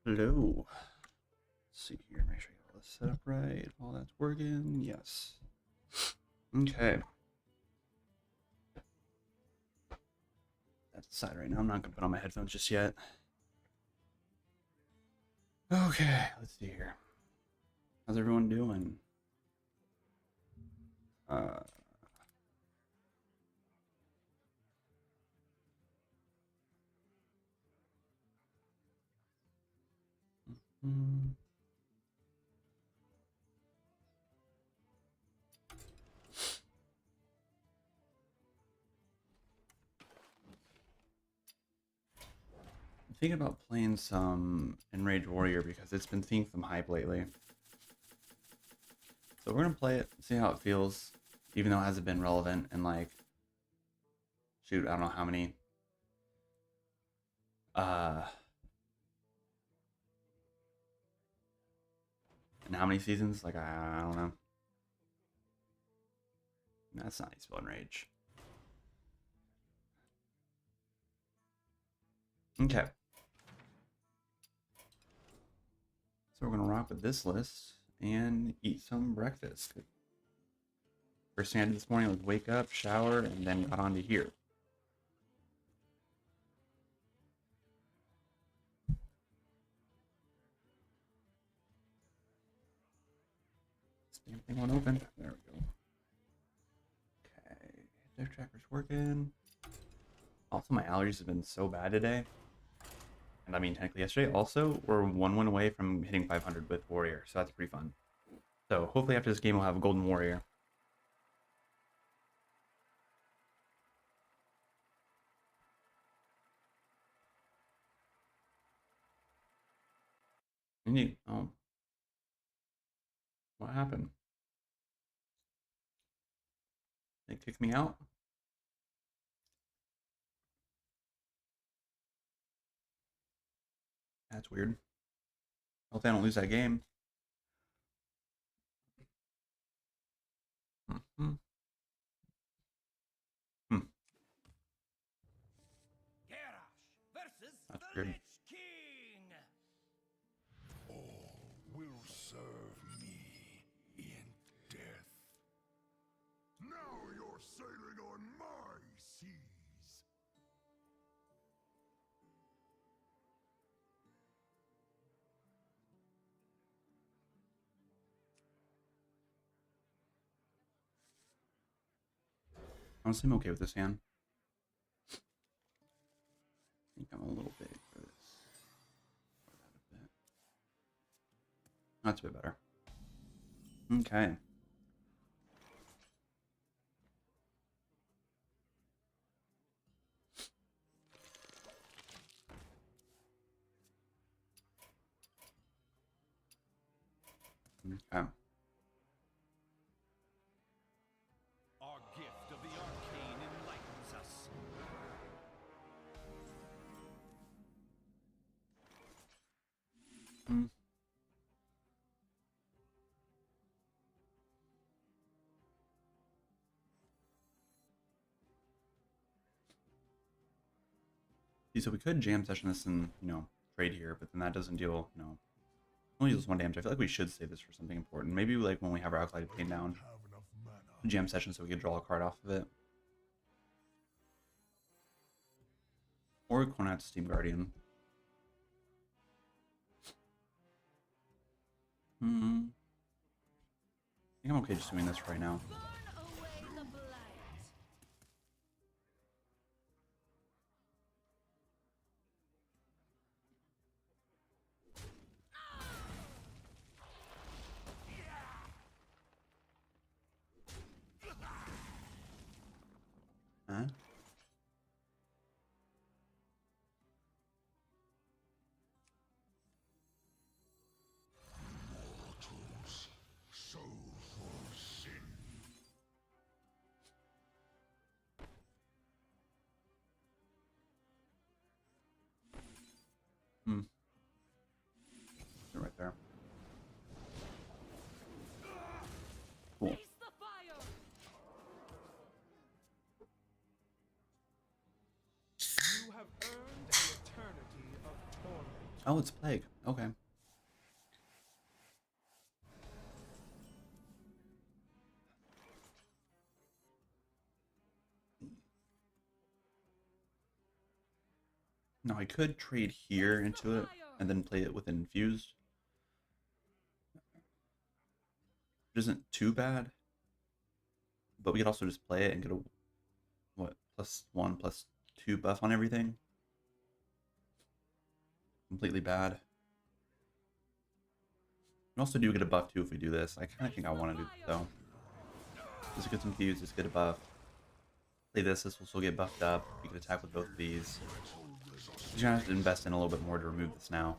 Hello. Let's see here. Make sure you have all this set up right. All that's working. Yes. Okay. That's aside right now. I'm not gonna put on my headphones just yet. Okay. Let's see here. How's everyone doing? Uh. mm, I'm thinking about playing some Enraged Warrior because it's been seeing some hype lately. So we're gonna play it, see how it feels, even though it hasn't been relevant in like, shoot, I don't know how many. Uh. And how many seasons? Like I don't know. That's not how you spell Enrage. Okay. So we're gonna rock with this list and eat some breakfast. First thing I did this morning was wake up, shower, and then got onto here. This damn thing won't open. There we go. Okay, deck tracker's working. Also, my allergies have been so bad today. And I mean, technically yesterday. Also, we're one win away from hitting 500 with Warrior, so that's pretty fun. So hopefully after this game we'll have a Golden Warrior. Oh, what happened? They kicked me out? That's weird. Hopefully I don't lose that game. Mm-hmm. Hmm. Versus That's the weird. Lich King! All will serve me in death. Now you're sailing on my seas. Honestly, I'm okay with this hand. I think I'm a little big for this. That's a bit better. Okay. Okay. Our gift of the arcane enlightens us. Hmm. See, so we could jam session this and, trade here, but then that doesn't deal, only deals one damage. I feel like we should save this for something important. Maybe like when we have our Alkaline Pain down, Have enough mana. jam session so we can draw a card off of it. Or going out to Steam Guardian. Hmm. I think I'm okay just doing this right now. Burn away the blight. Huh? Mortals, soulful sin. Oh, it's Plague. Okay. Now I could trade here into it and then play it with Infused. It isn't too bad. But we could also just play it and get a, what, +1, +2 buff on everything. Completely bad. We also do get a buff too if we do this. I kind of think I want to do it though. Just get some Infused, just get a buff. Play this will still get buffed up. We can attack with both of these. You're gonna have to invest in a little bit more to remove this now.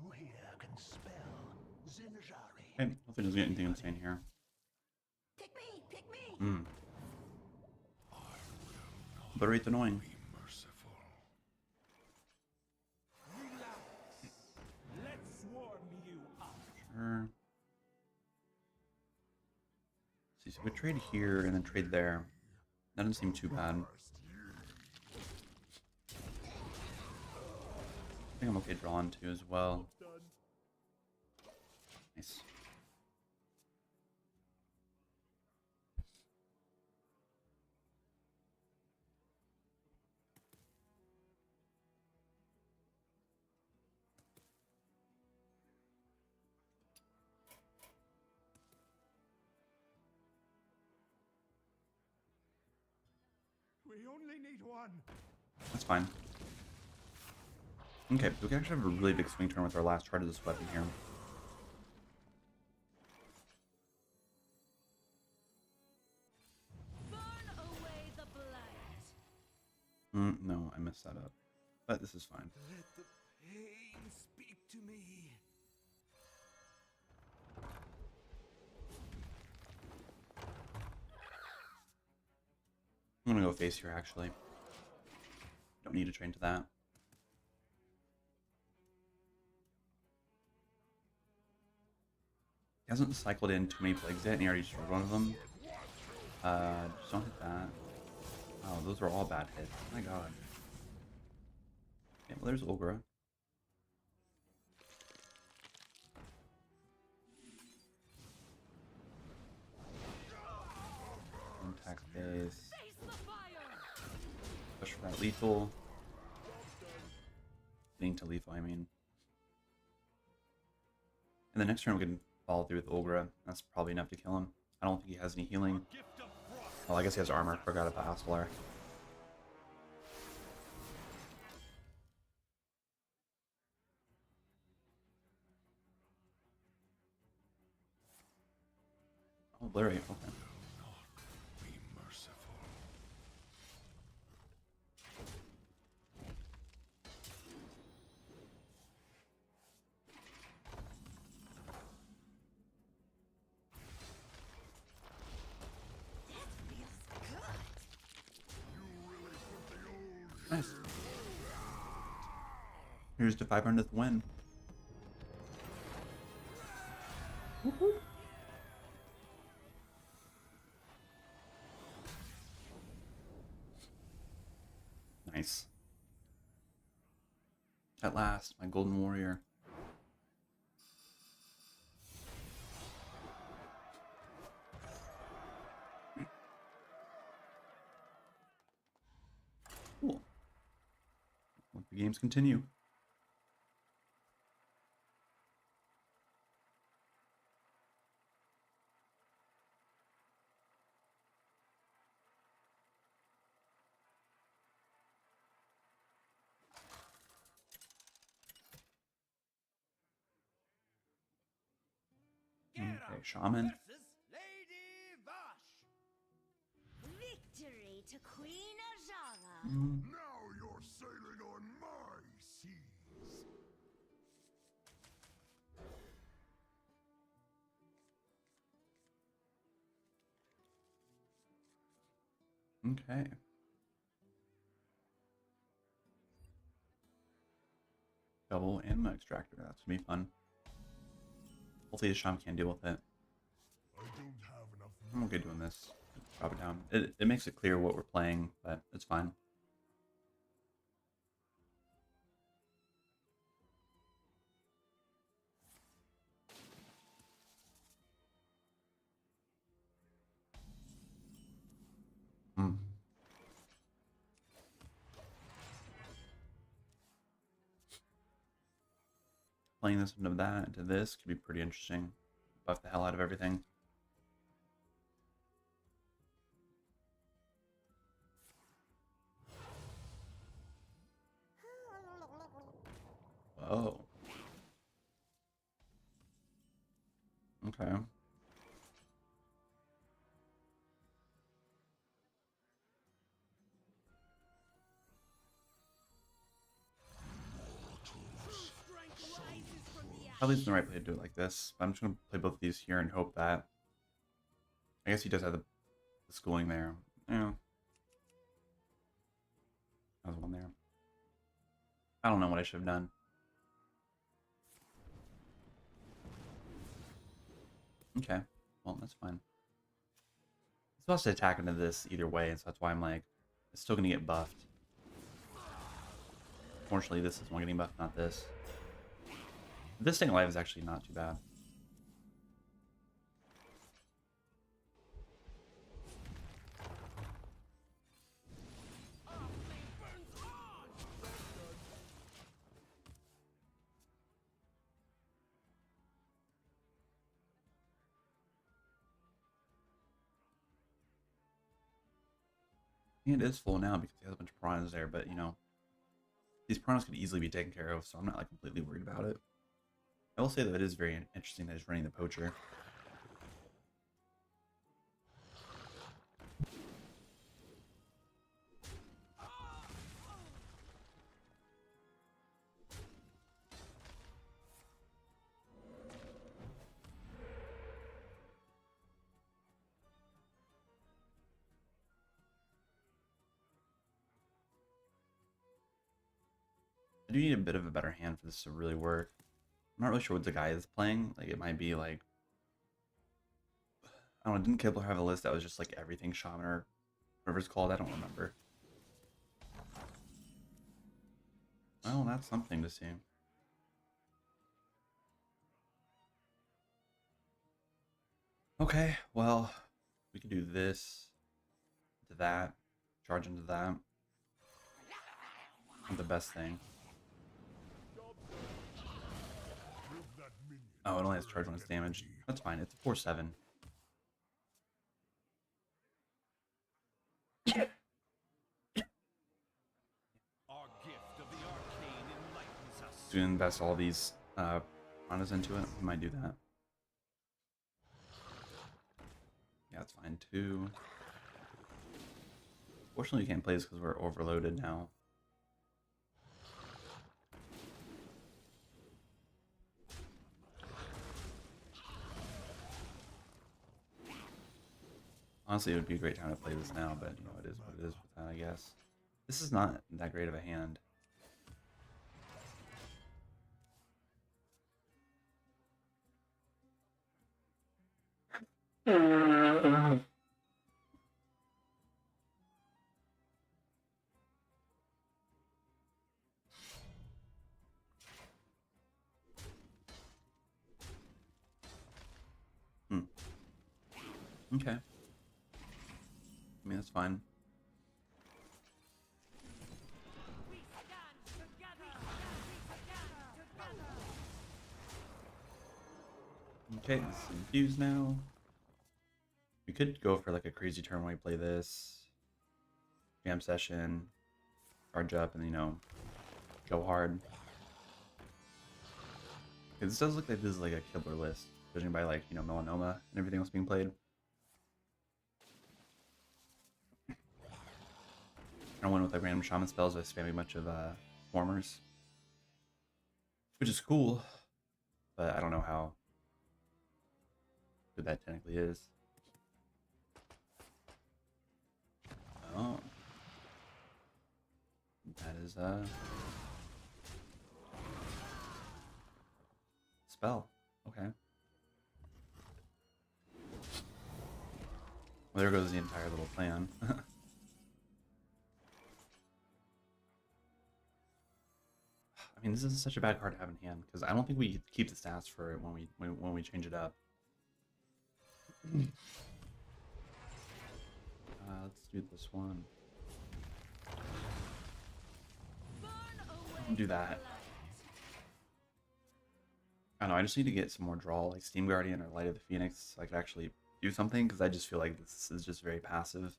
Who here can spell Zinjari? Okay, hopefully doesn't get anything insane here. Pick me, pick me. Hmm. But it's annoying. Be merciful. Relax. Let's warm you up. Sure. See, so we could trade here and then trade there. That doesn't seem too bad. I think I'm okay drawing too as well. Nice. We only need one. That's fine. Okay, we can actually have a really big swing turn with our last chart of this weapon here. Burn away the blight. No, I messed that up. But this is fine. Let the pain speak to me. I'm gonna go face here, actually. Don't need to train to that. He hasn't cycled in too many plagues yet, and he already destroyed one of them. Just don't hit that. Oh, those are all bad hits. My god. Yeah, well, there's Ulgra. Attack phase. Face the fire. Push for that lethal. Getting to lethal, I mean. And the next turn we can follow through with Ulgra. That's probably enough to kill him. I don't think he has any healing. Gift of frost. Well, I guess he has armor. Forgot about Astelar. Oh, Larry. Okay. Be merciful. Nice. Here's the 500th win. Woohoo. Nice. At last, my golden warrior. Cool. Let the games continue. Okay, Shaman. Versus Lady Vash. Victory to Queen Ajara. Now you're sailing on my seas. Okay. Double ammo extractor. That's gonna be fun. Hopefully the Sham can deal with it. I don't have enough I'm okay doing this. Drop it down. It makes it clear what we're playing, but it's fine. Hmm. Playing this into that, into this could be pretty interesting. Buff the hell out of everything. Whoa. Okay. Strength rises from the Probably isn't the right play to do it like this. But I'm just gonna play both of these here and hope that. I guess he does have the schooling there. Yeah. That was one there. I don't know what I should have done. Okay. Well, that's fine. It's supposed to attack into this either way, so that's why I'm like, it's still gonna get buffed. Fortunately, this is one getting buffed, not this. This staying alive is actually not too bad. It is full now because he has a bunch of piranhas there, but you know, these piranhas could easily be taken care of, so I'm not like completely worried about it. I will say that it is very interesting that he's running the poacher. I do need a bit of a better hand for this to really work. I'm not really sure what the guy is playing. Like, it might be like, I don't know, didn't Kibler have a list that was just like everything shaman or whatever it's called? I don't remember. Well, that's something to see. Okay, well, we can do this to that, charge into that. Not the best thing. Oh, it only has charge when it's damaged. That's fine. It's a 4/7. Our gift of the arcane enlightens us. To invest all these piranhas into it, we might do that. Yeah, it's fine too. Fortunately, we can't play this because we're overloaded now. Honestly, it would be a great time to play this now, but you know, it is what it is with that, I guess. This is not that great of a hand. Hmm. Okay. I mean, that's fine. We stand together. Okay, this is infused now. We could go for like a crazy turn when we play this. Jam session, charge up, and you know, go hard. This does look like this is like a killer list, judging by like, you know, melanoma and everything else being played. I went with like random shaman spells by spamming a bunch of formers, which is cool, but I don't know how good that technically is. Oh. That is spell. Okay. Well, there goes the entire little plan. I mean, this is such a bad card to have in hand because I don't think we keep the stats for it when we change it up. Let's do this one. Do that. I don't know. I just need to get some more draw, like Steam Guardian or Light of the Phoenix, so I could actually do something because I just feel like this is just very passive.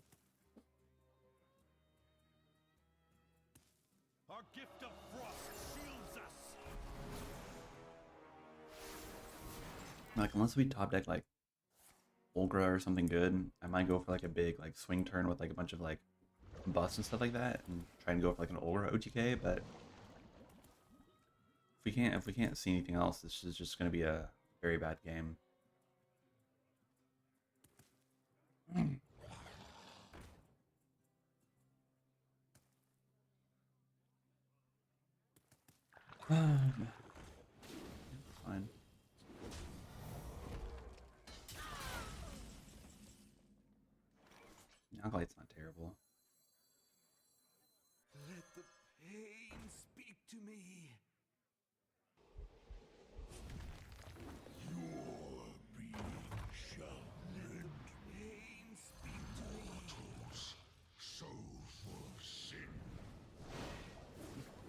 Our gift of frost shields us. Like unless we top deck like Olgra or something good, I might go for like a big like swing turn with like a bunch of like buffs and stuff like that, and try and go for like an Olgra OTK. But if we can't see anything else, this is just going to be a very bad game. Fine. Alkalight's not terrible. Let the pain speak to me. Your being shall Let pain speak to me. so for sin.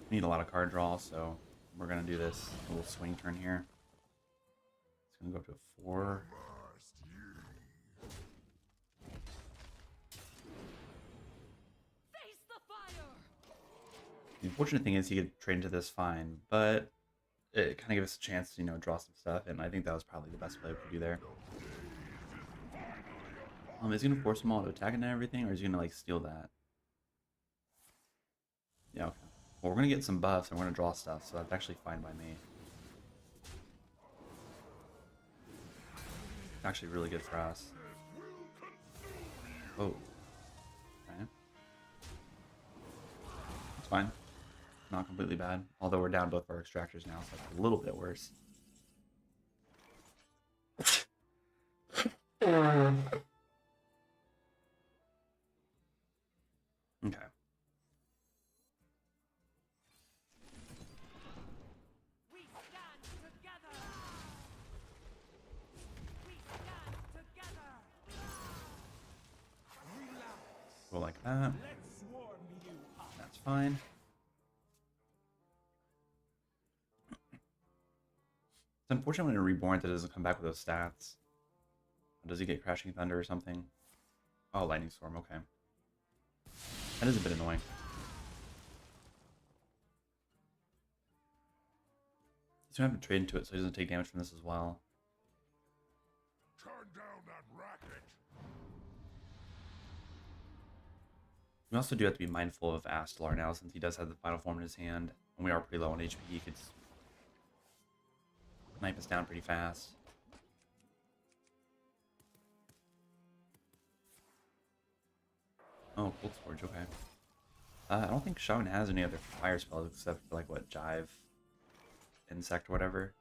We need a lot of card draw, so we're going to do this little swing turn here. It's going to go up to a 4. Must ye? Face the fire! The unfortunate thing is he could trade into this fine, but it kind of gives us a chance to, draw some stuff, and I think that was probably the best play we could do there. Is he going to force them all to attack it and everything, or is he going to, like, steal that? Yeah, okay. Well, we're going to get some buffs, and we're going to draw stuff, so that's actually fine by me. Actually really good for us. Oh. Okay. It's fine. Not completely bad. Although we're down both our extractors now, so it's a little bit worse. Okay. We stand together! We stand together! Go like that. Let's swarm you up. That's fine. It's unfortunate when a Reborn that doesn't come back with those stats. Does he get Crashing Thunder or something? Oh, Lightning Storm, okay. That is a bit annoying. He's gonna have to trade into it so he doesn't take damage from this as well. Turn down that racket. We also do have to be mindful of Astalar now, since he does have the final form in his hand, and we are pretty low on HP. He could snipe us down pretty fast. Oh, Cold Storage, okay. I don't think Shaman has any other fire spells except for, like, what, Jive, Insect, or whatever.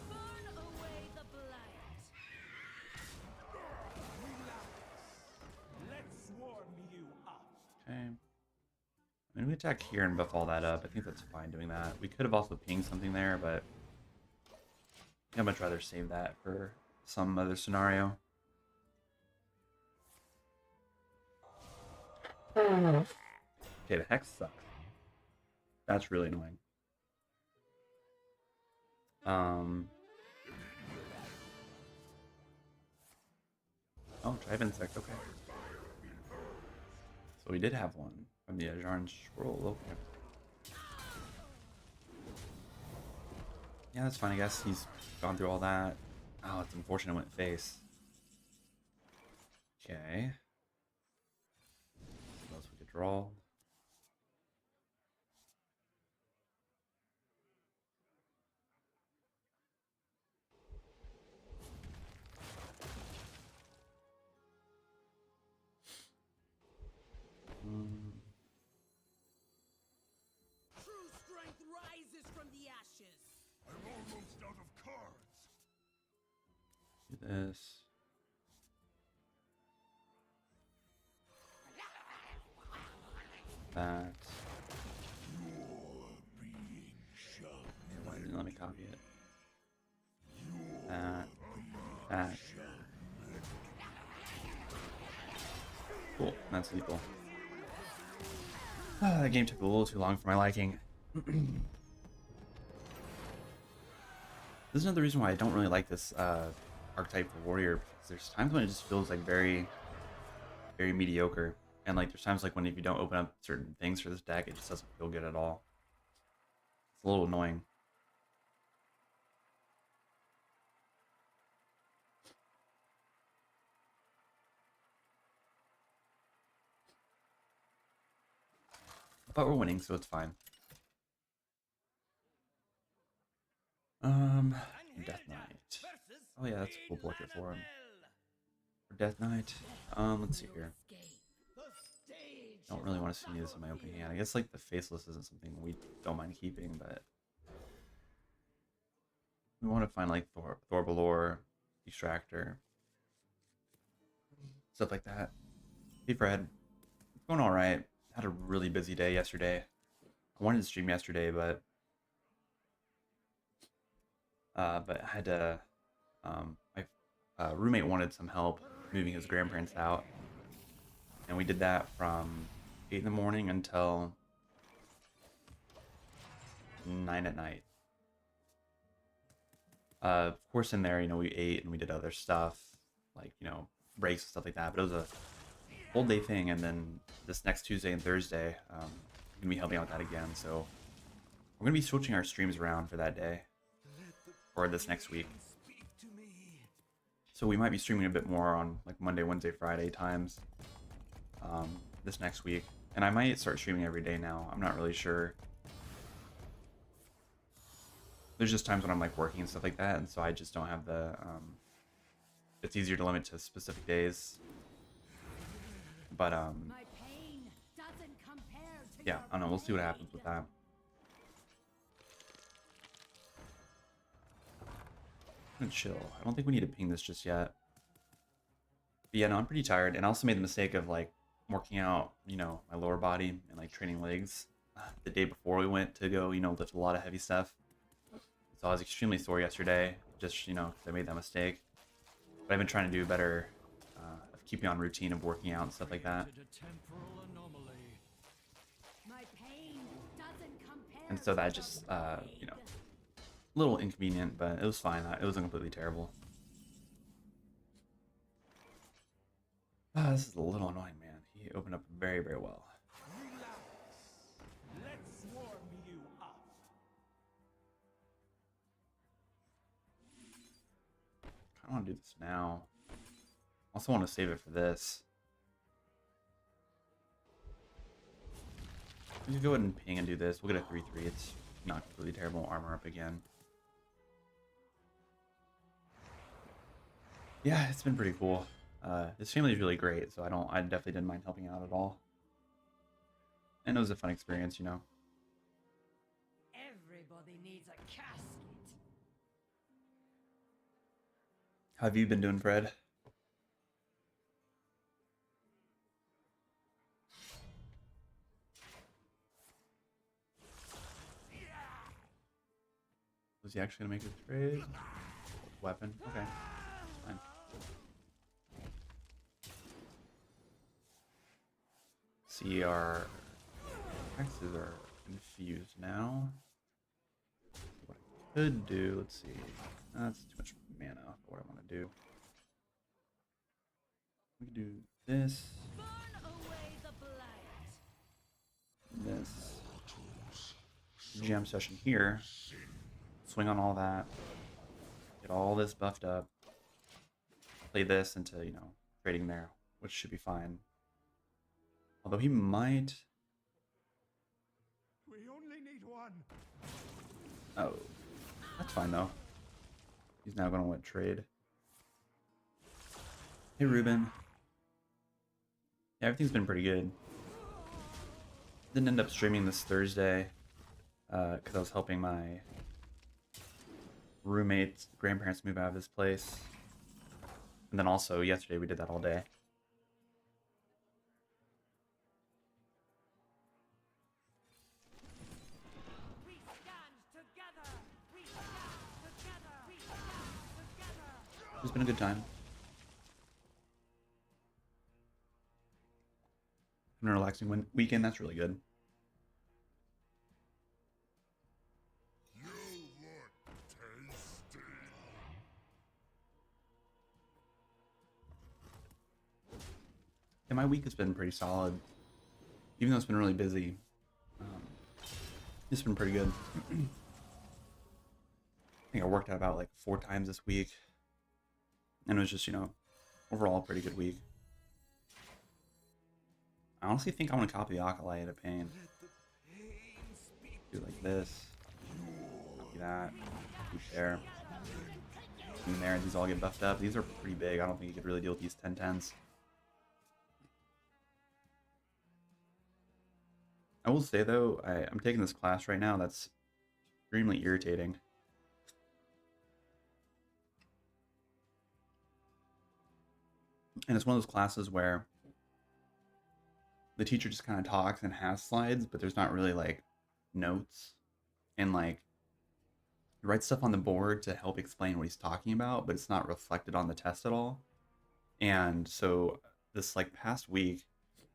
Burn away the blight! Let's swarm you up. Okay. I mean, we attack here and buff all that up. I think that's fine doing that. We could have also pinged something there, but I think I'd much rather save that for some other scenario. Okay, the Hex sucks. That's really annoying. Oh, Drive Insect, okay. So we did have one from the Ajarn Scroll, okay. Yeah, that's fine, I guess. He's gone through all that. Oh, it's unfortunate it went face. Okay. What else we could draw? Do this. That. Why didn't it let me copy it? That. That. Cool. That's lethal. That game took a little too long for my liking. This is another reason why I don't really like this archetype for warrior, because there's times when it just feels like very mediocre, and like there's times like when if you don't open up certain things for this deck, it just doesn't feel good at all. It's a little annoying. But we're winning, so it's fine. Death Knight. Oh yeah, that's a cool portrait for him. For Death Knight. Let's see here. Don't really want to see this in my opening hand. I guess like the Faceless isn't something we don't mind keeping, but we want to find like Thorbalor, Extractor, stuff like that. Hey Fred, it's going all right. Had a really busy day yesterday. I wanted to stream yesterday, but I had to. My roommate wanted some help moving his grandparents out, and we did that from 8 in the morning until 9 at night. Of course, in there, you know, we ate and we did other stuff, like, you know, breaks and stuff like that. But it was a whole day thing, and then this next Tuesday and Thursday, I'm gonna be helping out with that again. So we're gonna be switching our streams around for that day, or this next week. So we might be streaming a bit more on like Monday, Wednesday, Friday times this next week, and I might start streaming every day now. I'm not really sure. There's just times when I'm like working and stuff like that, and so I just don't have the. It's easier to limit to specific days. But My pain doesn't compare to yeah, your I don't know. We'll see what happens with blade. that. I'm gonna chill. I don't think we need to ping this just yet. But yeah, no, I'm pretty tired, and I also made the mistake of like working out, you know, my lower body and like training legs the day before we went to go, you know, lift a lot of heavy stuff. So I was extremely sore yesterday, just, you know, 'cause I made that mistake. But I've been trying to do better of keeping on routine of working out and stuff like that. My pain doesn't compare And so to that your just, blade. you know, a little inconvenient, but it was fine. It wasn't completely terrible. This is a little annoying, man. He opened up very, very well. Let's warm you up. I want to do this now. Also want to save it for this. We can go ahead and ping and do this. We'll get a 3-3. It's not completely terrible. Armor up again. Yeah, it's been pretty cool. This family is really great, so I definitely didn't mind helping out at all. And it was a fun experience, you know. Everybody needs a casket. How have you been doing, Fred? Was he actually gonna make a trade? Weapon? Okay. Fine. See, our axes are infused now. What I could do, let's see. That's too much mana for what I want to do. We could do this, Burn away the blight. this. GM session here. Swing on all that. Get all this buffed up. Play this into, you know, trading there, which should be fine. Although he might. We only need one. Oh, that's fine though. He's now going to want trade. Hey, Ruben. Yeah, everything's been pretty good. Didn't end up streaming this Thursday because I was helping my roommate's grandparents move out of this place. And then also yesterday we did that all day. We stand together. We stand together. We stand together. It's been a good time. And a relaxing weekend, that's really good. You look tasty. Yeah, my week has been pretty solid. Even though it's been really busy. It's been pretty good. I think I worked out about like 4 times this week. And it was just, overall a pretty good week. I honestly think I want to copy the Acolyte of Pain. Do like this. Copy that. Do there. And there, these all get buffed up. These are pretty big. I don't think you could really deal with these 10-10s. I will say though, I'm taking this class right now that's extremely irritating. And it's one of those classes where the teacher just kind of talks and has slides, but there's not really like notes. And like, he writes stuff on the board to help explain what he's talking about, but it's not reflected on the test at all. And so this like past week,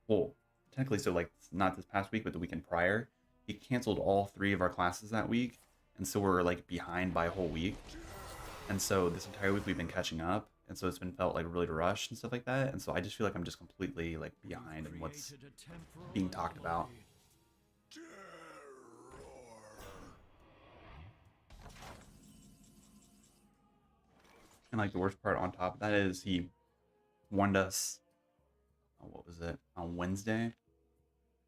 well, technically, so like not this past week, but the weekend prior, he canceled all 3 of our classes that week. And so we're like behind by a whole week. And so this entire week we've been catching up. And so it's been felt like really rushed and stuff like that. And so I just feel like I'm just completely like behind in what's being talked about. And like the worst part on top of that is he warned us, what was it, on Wednesday,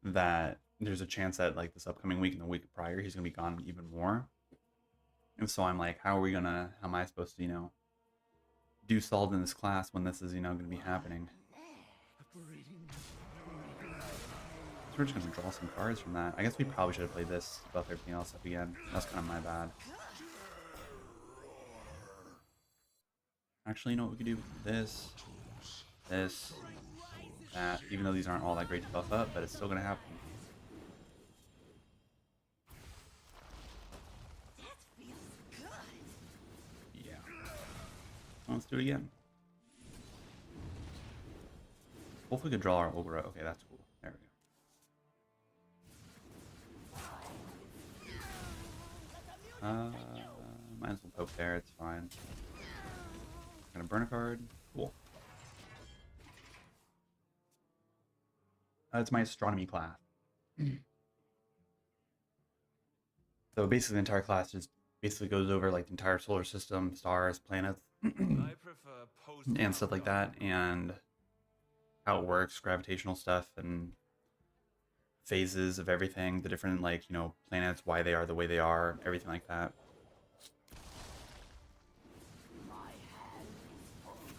that there's a chance that like this upcoming week and the week prior he's gonna be gone even more. And so I'm like, how am I supposed to, do solid in this class when this is, gonna be happening? So we're just gonna draw some cards from that. I guess we probably should have played this, buff everything else up again. That's kind of my bad. Actually, you know what we could do? This, that. Even though these aren't all that great to buff up, but it's still gonna happen. Yeah. Well, let's do it again. Hopefully we could draw our Ogre. Okay, that's cool. There we go. Might as well poke there, it's fine. Gonna burn a card. Cool. It's my astronomy class. So basically the entire class just basically goes over like the entire solar system, stars, planets, and stuff like that, and how it works, gravitational stuff, and phases of everything, the different like, planets, why they are the way they are, everything like that.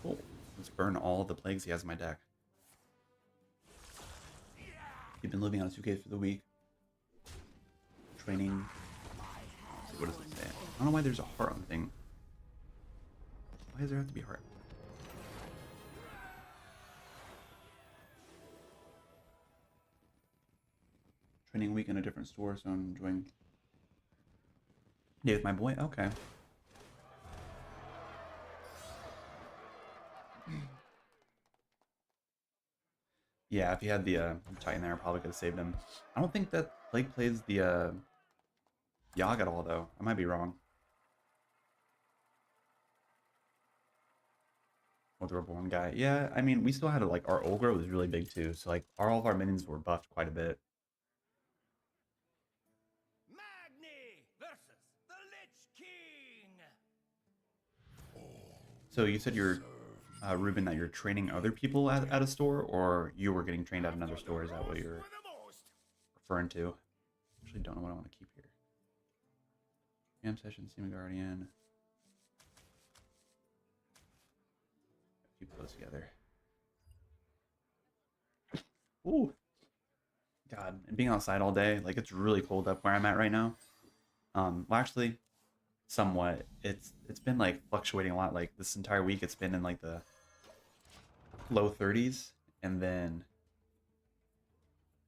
Cool. Let's burn all the plagues he has in my deck. You've been living on a 2K for the week. Training. Let's see, what does it say? I don't know why there's a heart on the thing. Why does there have to be a heart? Training week in a different store, so I'm enjoying day with my boy. Okay. Yeah, if he had the Titan there, I probably could have saved him. I don't think that Blake plays the Yogg at all, though. I might be wrong. Or the Reborn guy. Yeah, I mean, we still had like our Ogre was really big too, so like all of our minions were buffed quite a bit. Magni versus the Lich King. So you said you're Ruben, that you're training other people at a store, or you were getting trained at another store? Is that what you're referring to? Actually, don't know what I want to keep here. Jam Session, Seema Guardian. Keep those together. Ooh. God, and being outside all day, like it's really cold up where I'm at right now. Well, actually, somewhat. It's been like fluctuating a lot. Like this entire week, it's been in like the low 30s, and then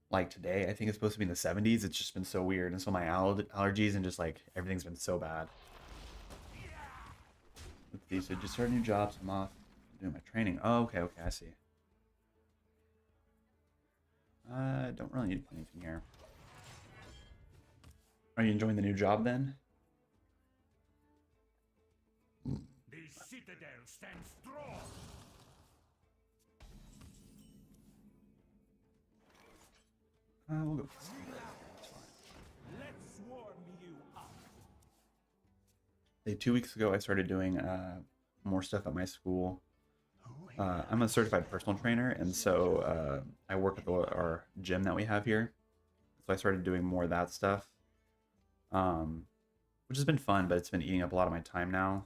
like today, I think it's supposed to be in the 70s. It's just been so weird, and so my allergies and just like everything's been so bad. Let's see. So just start new jobs. I'm off doing my training. Oh, okay, okay, I see. I don't really need to put anything here. Are you enjoying the new job then? The citadel stands strong. We'll go. That's fine. Let's warm you up. 2 weeks ago, I started doing more stuff at my school. I'm a certified personal trainer, and so I work at our gym that we have here. So I started doing more of that stuff, which has been fun, but it's been eating up a lot of my time now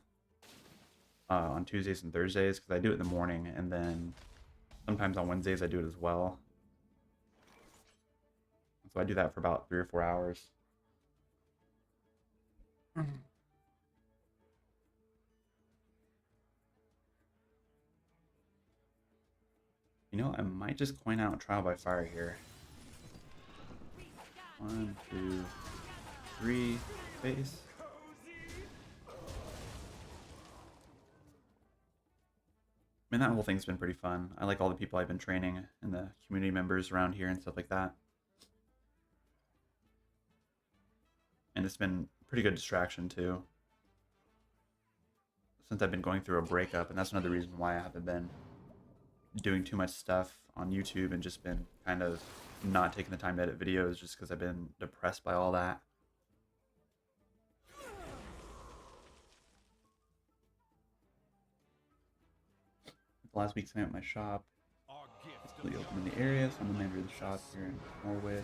on Tuesdays and Thursdays because I do it in the morning, and then sometimes on Wednesdays I do it as well. So I do that for about 3 or 4 hours. You know, I might just coin out Trial by Fire here. 1, 2, 3, face. I mean, that whole thing's been pretty fun. I like all the people I've been training and the community members around here and stuff like that. And it's been a pretty good distraction too. Since I've been going through a breakup, and that's another reason why I haven't been doing too much stuff on YouTube and just been kind of not taking the time to edit videos just because I've been depressed by all that. Last week's time at my shop. Our gift of Really the open in the area, so I'm the manager of the shop here in Norwich.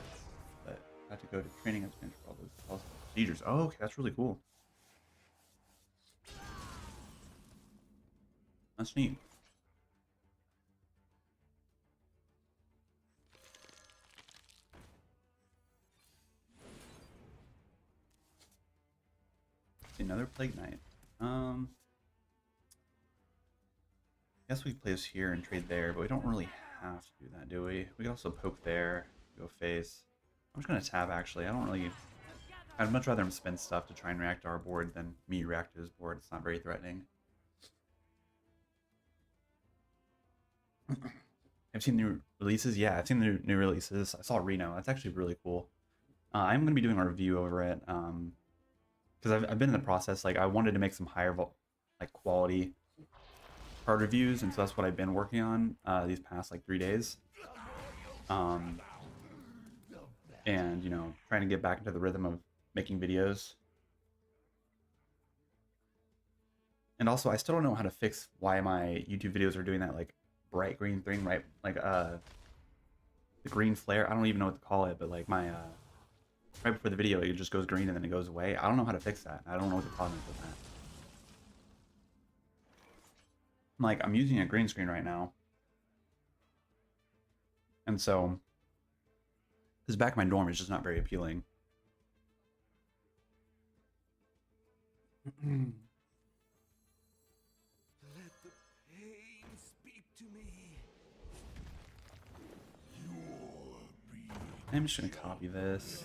But I had to go to training as manager for all those policy procedures. Oh, okay, that's really cool. That's neat. Another Plague Knight. Guess we place here and trade there, but we don't really have to do that, do we? We can also poke there, go face. I'm just gonna tab actually. I don't really. I'd much rather him spend stuff to try and react to our board than me react to his board. It's not very threatening. I've seen new releases. Yeah, I've seen the new releases. I saw Reno. That's actually really cool. I'm gonna be doing a review over it because I've been in the process. Like I wanted to make some higher like quality card reviews, and so that's what I've been working on these past like 3 days. And you know, trying to get back into the rhythm of making videos. And also, I still don't know how to fix why my YouTube videos are doing that like bright green thing, right? Like the green flare. I don't even know what to call it, but like my right before the video, it just goes green and then it goes away. I don't know how to fix that. I don't know what the problem is with that. Like I'm using a green screen right now, and so this back of my dorm is just not very appealing. Let the pain speak to me. I'm just gonna copy this.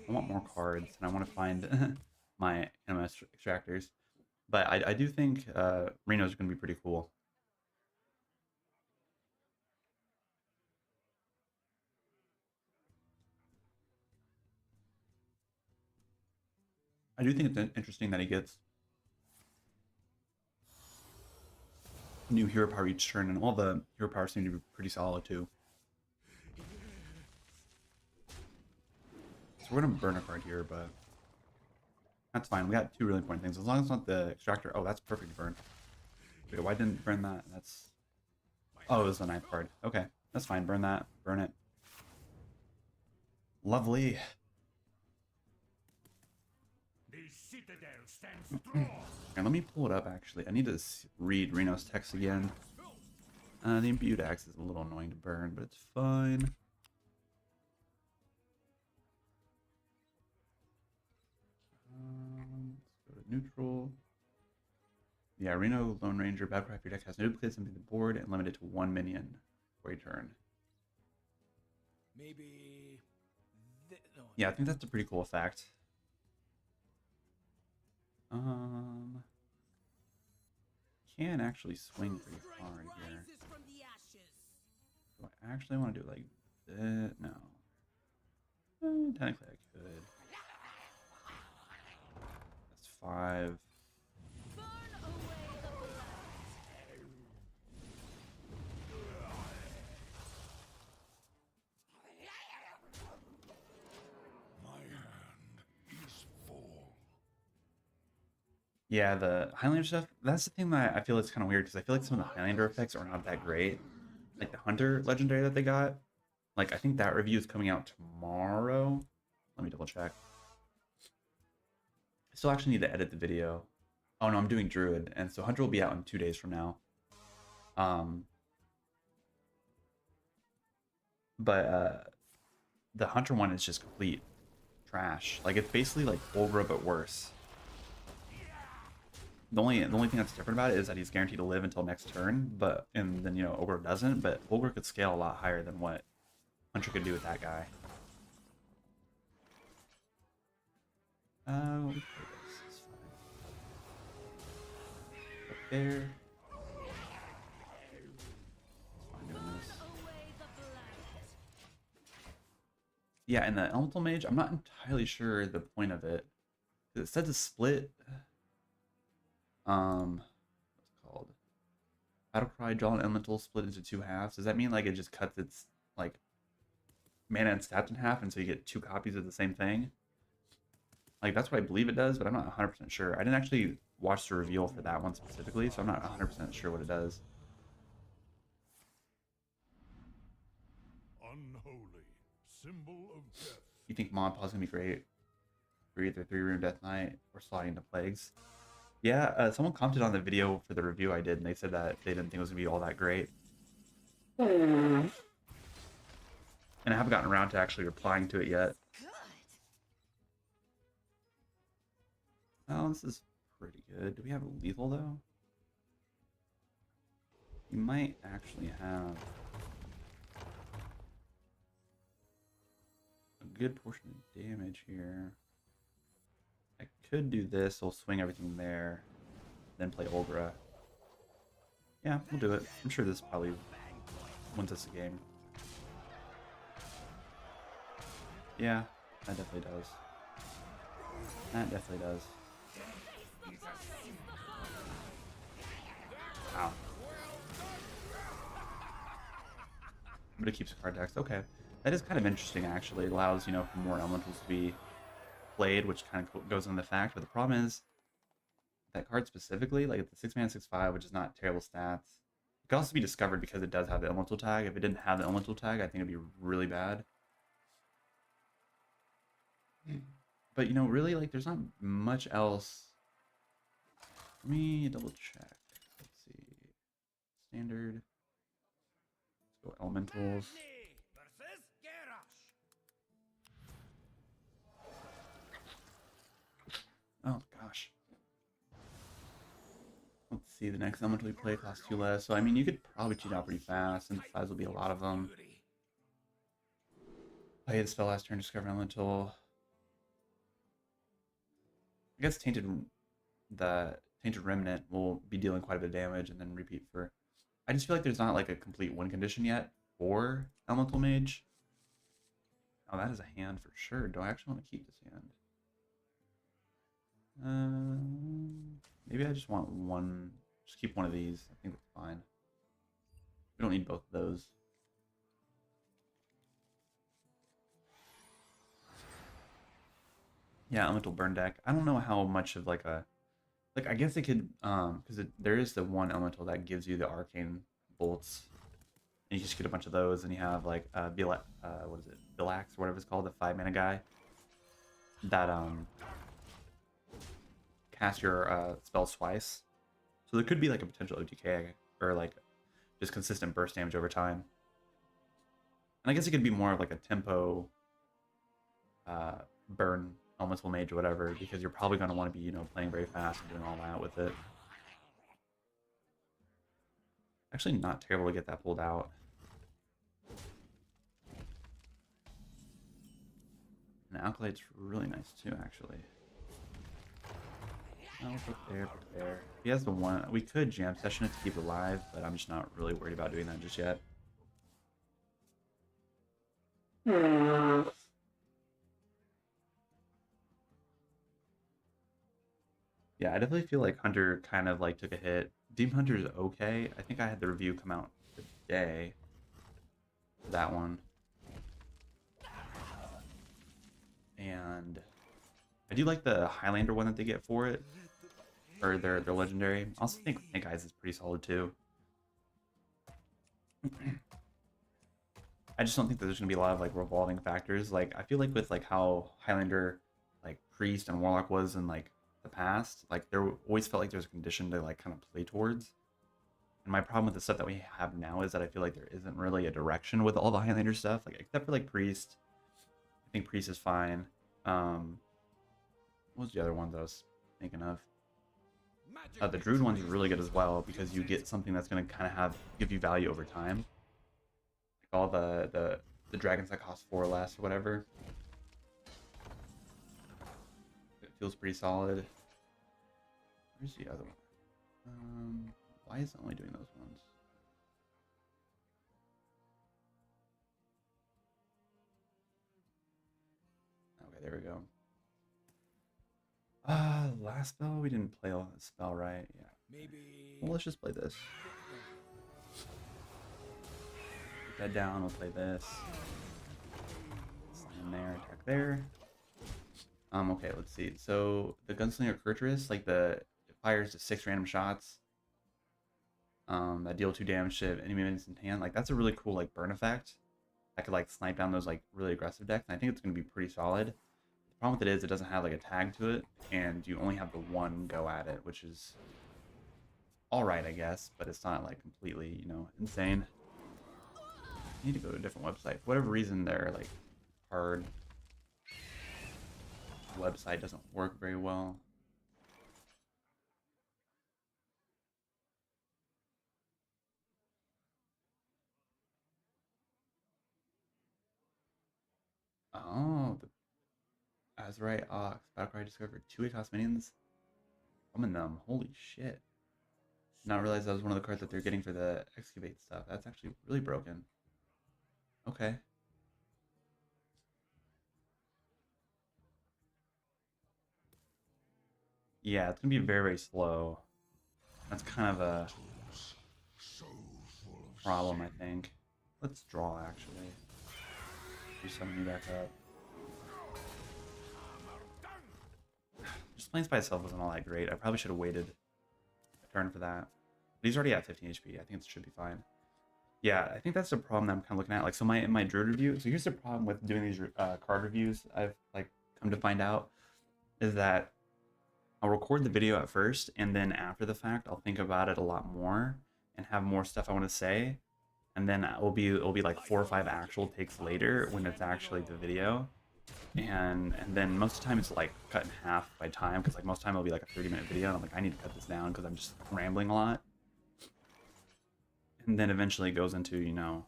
I want more cards, and I want to find my anima extractors. But I do think Reno's going to be pretty cool. I do think it's interesting that he gets new hero power each turn, and all the hero powers seem to be pretty solid too. So we're going to burn a card here, but that's fine. We got 2 really important things. As long as it's not the extractor. Oh, that's perfect to burn. Wait, why didn't it burn that? That's... Oh, it was the 9th card. Okay, that's fine. Burn that. Burn it. Lovely. The citadel stands strong. And let me pull it up, actually. I need to read Reno's text again. The imbued axe is a little annoying to burn, but it's fine. Let's go to neutral. Yeah, Reno Lone Ranger Battlecry. Your deck has no duplicates on the board and limited to 1 minion for a turn. Maybe. No. Yeah, I think that's a pretty cool effect. Can actually swing pretty far here. Do I actually want to do like this? No. Technically I could. That's 5. My hand is full. Yeah, the Highlander stuff, that's the thing that I feel is kind of weird because I feel like some of the Highlander effects are not that great. Like the Hunter legendary that they got. Like, I think that review is coming out tomorrow. Let me double check. I still actually need to edit the video. Oh no, I'm doing Druid, and so Hunter will be out in 2 days from now. But the Hunter one is just complete trash. Like, it's basically like Olgra, but worse. The only thing that's different about it is that he's guaranteed to live until next turn, and then, you know, Ogre doesn't, but Ogre could scale a lot higher than what Hunter could do with that guy. We'll play this. It's fine. Up there. It's fine doing this. Yeah, and the Elemental Mage, I'm not entirely sure the point of it. It said to split. What's it called? Battlecry, draw an elemental, split into 2 halves. Does that mean like it just cuts its like mana and stats in half, and so you get 2 copies of the same thing? Like, that's what I believe it does, but I'm not 100% sure. I didn't actually watch the reveal for that one specifically, so I'm not 100% sure what it does. Unholy. Symbol of death. You think Mod Paw's gonna be great for either 3-room Death Knight or slotting into Plagues? Yeah, someone commented on the video for the review I did, and they said that they didn't think it was gonna be all that great. And I haven't gotten around to actually replying to it yet. Oh, this is pretty good. Do we have a lethal, though? You might actually have a good portion of damage here. I could do this, I'll swing everything there, then play Olgra. Yeah, we'll do it. I'm sure this probably wins us a game. Yeah, that definitely does. That definitely does. Wow. But it keeps card decks. Okay. That is kind of interesting, actually. It allows, you know, for more elementals to be played, which kind of goes into the fact. But the problem is, that card specifically, like the 6-mana 6/5, which is not terrible stats, it could also be discovered because it does have the elemental tag. If it didn't have the elemental tag, I think it'd be really bad. But, you know, really, like, there's not much else. Let me double check. Let's see. Standard. Let's go elementals. Oh, gosh. Let's see. The next elemental we play costs 2 less. So, I mean, you could probably cheat out pretty fast, and 5s will be a lot of them. Play the spell last turn, discover an elemental. I guess the Tainted Remnant will be dealing quite a bit of damage and then repeat for... I just feel like there's not like a complete win condition yet for Elemental Mage. Oh, that is a hand for sure. Do I actually want to keep this hand? Maybe I just want one. Just keep one of these. I think that's fine. We don't need both of those. Yeah, Elemental Burn deck. I don't know how much of like a... Like, I guess it could, because there is the one elemental that gives you the arcane bolts, and you just get a bunch of those, and you have like what is it, Bilax or whatever it's called, the 5-mana guy that cast your spells twice. So there could be like a potential OTK or like just consistent burst damage over time. And I guess it could be more of like a tempo burn elemental mage or whatever, because you're probably going to want to be, you know, playing very fast and doing all that with it. Actually, not terrible to get that pulled out. And Alkalight's really nice too, actually. I'll put there, put there. He has the one. We could jam session it to keep it alive, but I'm just not really worried about doing that just yet. Yeah, I definitely feel like Hunter kind of like took a hit. Demon Hunter is okay. I think I had the review come out today for that one. And I do like the Highlander one that they get for it. Or their legendary. I also think Snake Eyes is pretty solid too. I just don't think that there's gonna be a lot of like revolving factors. Like I feel like with like how Highlander, like Priest and Warlock was in like the past, like there always felt like there's a condition to like kind of play towards. And my problem with the stuff that we have now is that I feel like there isn't really a direction with all the Highlander stuff, like except for like Priest. I think Priest is fine. What was the other one that I was thinking of? The Druid one's really good as well because you get something that's going to kind of give you value over time. Like all the dragons that cost 4 or less or whatever. It feels pretty solid. Where's the other one? Why is it only doing those ones? Okay, there we go. Last spell we didn't play a spell right. Yeah. Maybe. Well, let's just play this. Put that down. We'll play this. Slam there. Attack there. Okay. Let's see. So the Gunslinger Kurtrus, like it fires to 6 random shots. That deal 2 damage to enemy minions in hand. Like that's a really cool like burn effect. I could like snipe down those like really aggressive decks, and I think it's gonna be pretty solid. The problem with it is it doesn't have like a tag to it, and you only have the one go at it, which is alright, I guess, but it's not like completely, you know, insane. I need to go to a different website. For whatever reason, their like card website doesn't work very well. Oh, that's right. Ox. Battlecry discovered 2 cost minions. Summon them. Holy shit. Not realize that was one of the cards that they're getting for the excavate stuff. That's actually really broken. Okay. Yeah, it's gonna be very, very slow. That's kind of a problem, I think. Let's draw, actually. Do summon you back up. Just playing by itself wasn't all that great. I probably should have waited a turn for that. But he's already at 15 HP. I think it should be fine. Yeah, I think that's the problem that I'm kind of looking at. Like, so my Druid review. So here's the problem with doing these card reviews. I've like come to find out is that I'll record the video at first, and then after the fact, I'll think about it a lot more and have more stuff I want to say. And then it'll be like 4 or 5 actual takes later when it's actually the video. And then most of the time it's like cut in half by time, because like most of the time it'll be like a 30-minute video, and I'm like, I need to cut this down because I'm just rambling a lot. And then eventually it goes into, you know,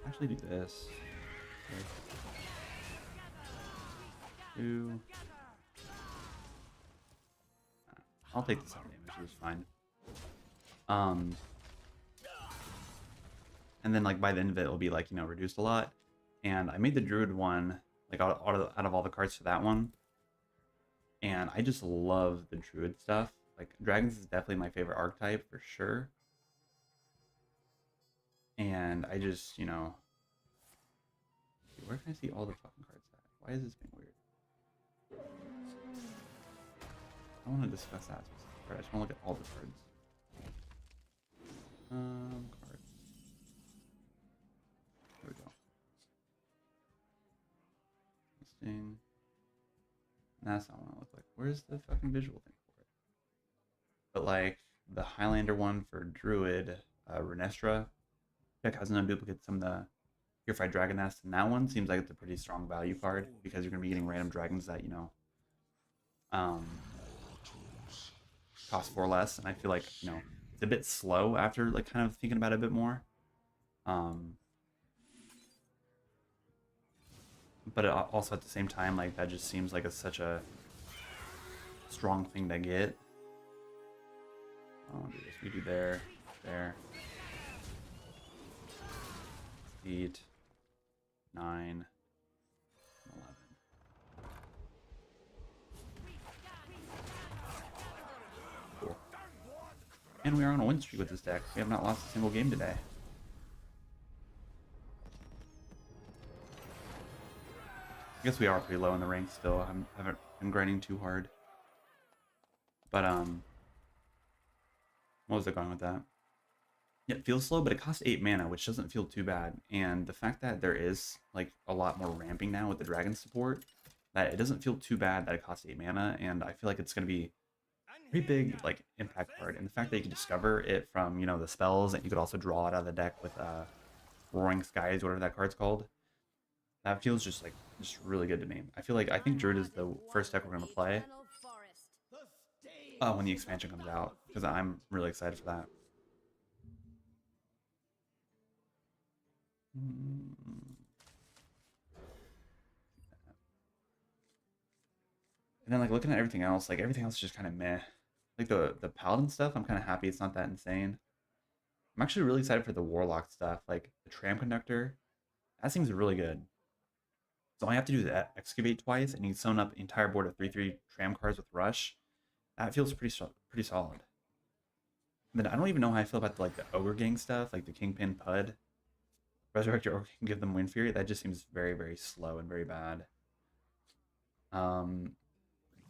actually do this. Okay. 2. I'll take this out damage, it's fine. And then like by the end of it, it'll be like, you know, reduced a lot. And I made the Druid one, like out of all the cards for that one. And I just love the Druid stuff. Like Dragons is definitely my favorite archetype for sure. And I just, you know, where can I see all the fucking cards at? Why is this being weird? I don't want to discuss that specific card. I just want to look at all the cards. Cards. There we go. Listing. That's not what I look like. Where's the fucking visual thing for it? But like the Highlander one for Druid, Renestra, deck has no duplicate some of the Purified Dragon Nest, and that one seems like it's a pretty strong value card because you're gonna be getting random dragons that, you know, costs 4 less, and I feel like, you know, it's a bit slow after like kind of thinking about it a bit more. But also at the same time, like that just seems like such a strong thing to get. Oh, do this. We do there, there. 8, 9, 11. Cool. And we are on a win streak with this deck. We have not lost a single game today. I guess we are pretty low in the ranks still. I haven't been grinding too hard. But what was I going with that? Yeah, it feels slow, but it costs 8 mana, which doesn't feel too bad. And the fact that there is like a lot more ramping now with the dragon support, that it doesn't feel too bad that it costs 8 mana, and I feel like it's gonna be a pretty big like impact card. And the fact that you can discover it from, you know, the spells, and you could also draw it out of the deck with Roaring Skies, whatever that card's called. That feels just really good to me. I think Druid is the first deck we're gonna play when the expansion comes out, because I'm really excited for that. And then like looking at everything else, like everything else is just kind of meh. Like the paladin stuff, I'm kind of happy it's not that insane. I'm actually really excited for the warlock stuff, like the tram conductor. That seems really good. So all I have to do is excavate twice, and you summon up the entire board of 3/3 tram cards with rush. That feels pretty solid. And then I don't even know how I feel about the ogre gang stuff, like the Kingpin Pud. Resurrect your ogre and give them Wind Fury. That just seems very, very slow and very bad. And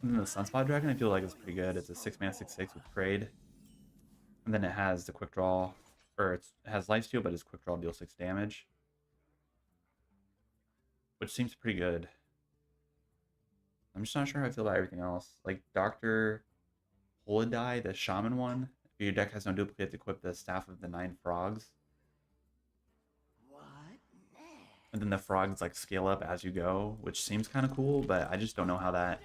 then the Sunspot Dragon, I feel like it's pretty good. It's a 6 mana 6/6 with trade. And then it has the quick draw, or it has lifesteal, but its quick draw deals 6 damage, which seems pretty good. I'm just not sure how I feel about everything else. Like Dr. Holodai, the Shaman one. If your deck has no duplicate, equip the Staff of the 9 Frogs. And then the frogs like scale up as you go, which seems kind of cool, but I just don't know how that...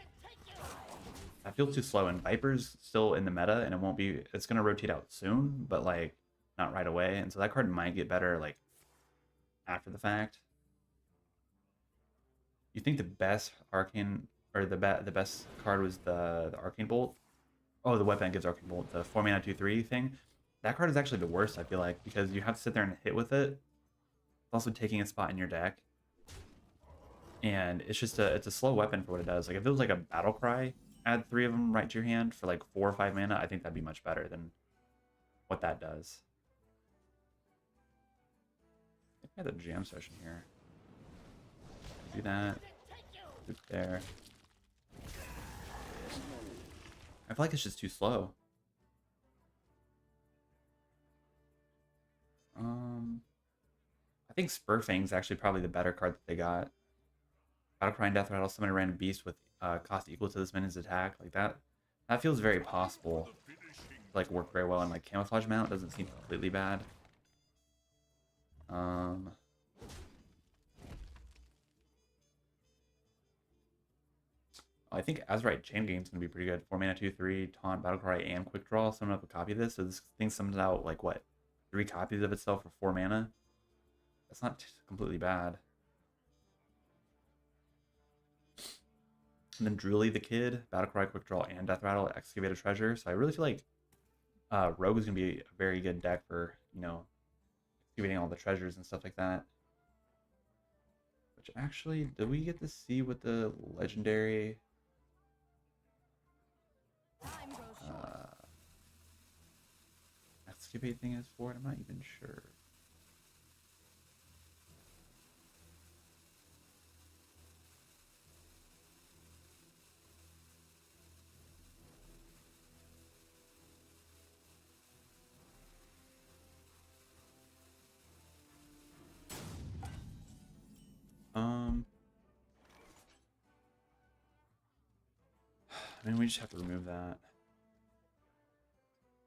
I feel too slow, and Viper's still in the meta, and it's going to rotate out soon, but like not right away. And so that card might get better like after the fact. You think the best arcane, or the best card was the Arcane Bolt? Oh, the weapon gives Arcane Bolt, the 4 mana 2/3 thing. That card is actually the worst, I feel like, because you have to sit there and hit with it. It's also taking a spot in your deck, and it's a slow weapon for what it does. Like if it was like a battle cry, add 3 of them right to your hand for like 4 or 5 mana, I think that'd be much better than what that does. I think I had a jam session here. Do that. Loop there. I feel like it's just too slow. I think Spurfang's actually probably the better card that they got. Battlecry and Death Rattle, summon a random beast with cost equal to this minion's attack. Like that feels very possible. Like work very well, and like Camouflage Mount doesn't seem completely bad. I think Azurite Chain Game's gonna be pretty good. 4 mana 2/3 taunt, Battlecry, and quick draw. Summon up a copy of this. So this thing summons out like what, 3 copies of itself for 4 mana. That's not completely bad. And then Drooly the Kid, Battlecry, quick draw, and Death Rattle, excavate a treasure. So I really feel like Rogue is gonna be a very good deck for, you know, excavating all the treasures and stuff like that. Which actually, did we get to see what the legendary excavate thing is for it? I'm not even sure. I mean, we just have to remove that.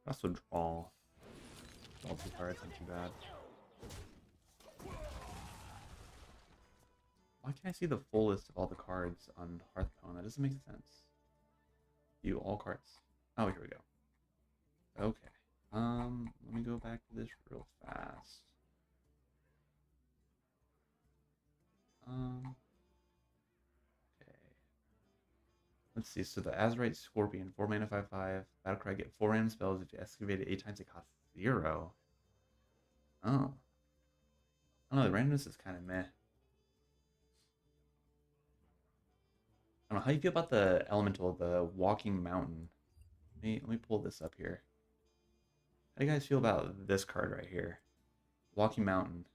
Also draw. Draw 2 cards, not too bad. Why can't I see the full list of all the cards on Hearthstone? That doesn't make sense. View all cards. Oh, here we go. Okay. Let me go back to this real fast. Okay. Let's see. So the Azurite Scorpion, 4 mana, 5/5. Battlecry, get 4 random spells. If you excavate it 8 times, it costs 0. Oh. I don't know. The randomness is kind of meh. I don't know how you feel about the elemental, the Walking Mountain. Let me pull this up here. How do you guys feel about this card right here? Walking Mountain.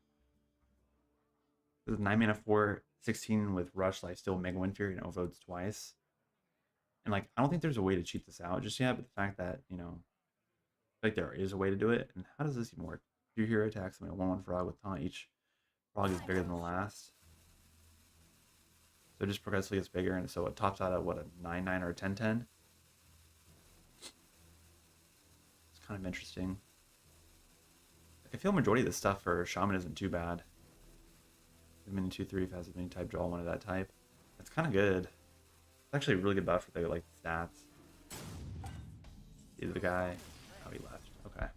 This is 9 mana, 4/16 with Rush, Lifesteal, Mega Wind Fury, and overloads twice. And like, I don't think there's a way to cheat this out just yet, but the fact that, you know, like there is a way to do it. And how does this even work? Your hero attacks, I mean, a 1/1 frog with taunt. Each frog is bigger than the last. So it just progressively gets bigger, and so it tops out at what, a 9/9 or a 10/10? It's kind of interesting. I feel majority of this stuff for Shaman isn't too bad. Mini 2/3 if it has a mini type, draw one of that type. That's kind of good. It's actually a really good buff for the like stats. Either the guy. Oh, he left. Okay.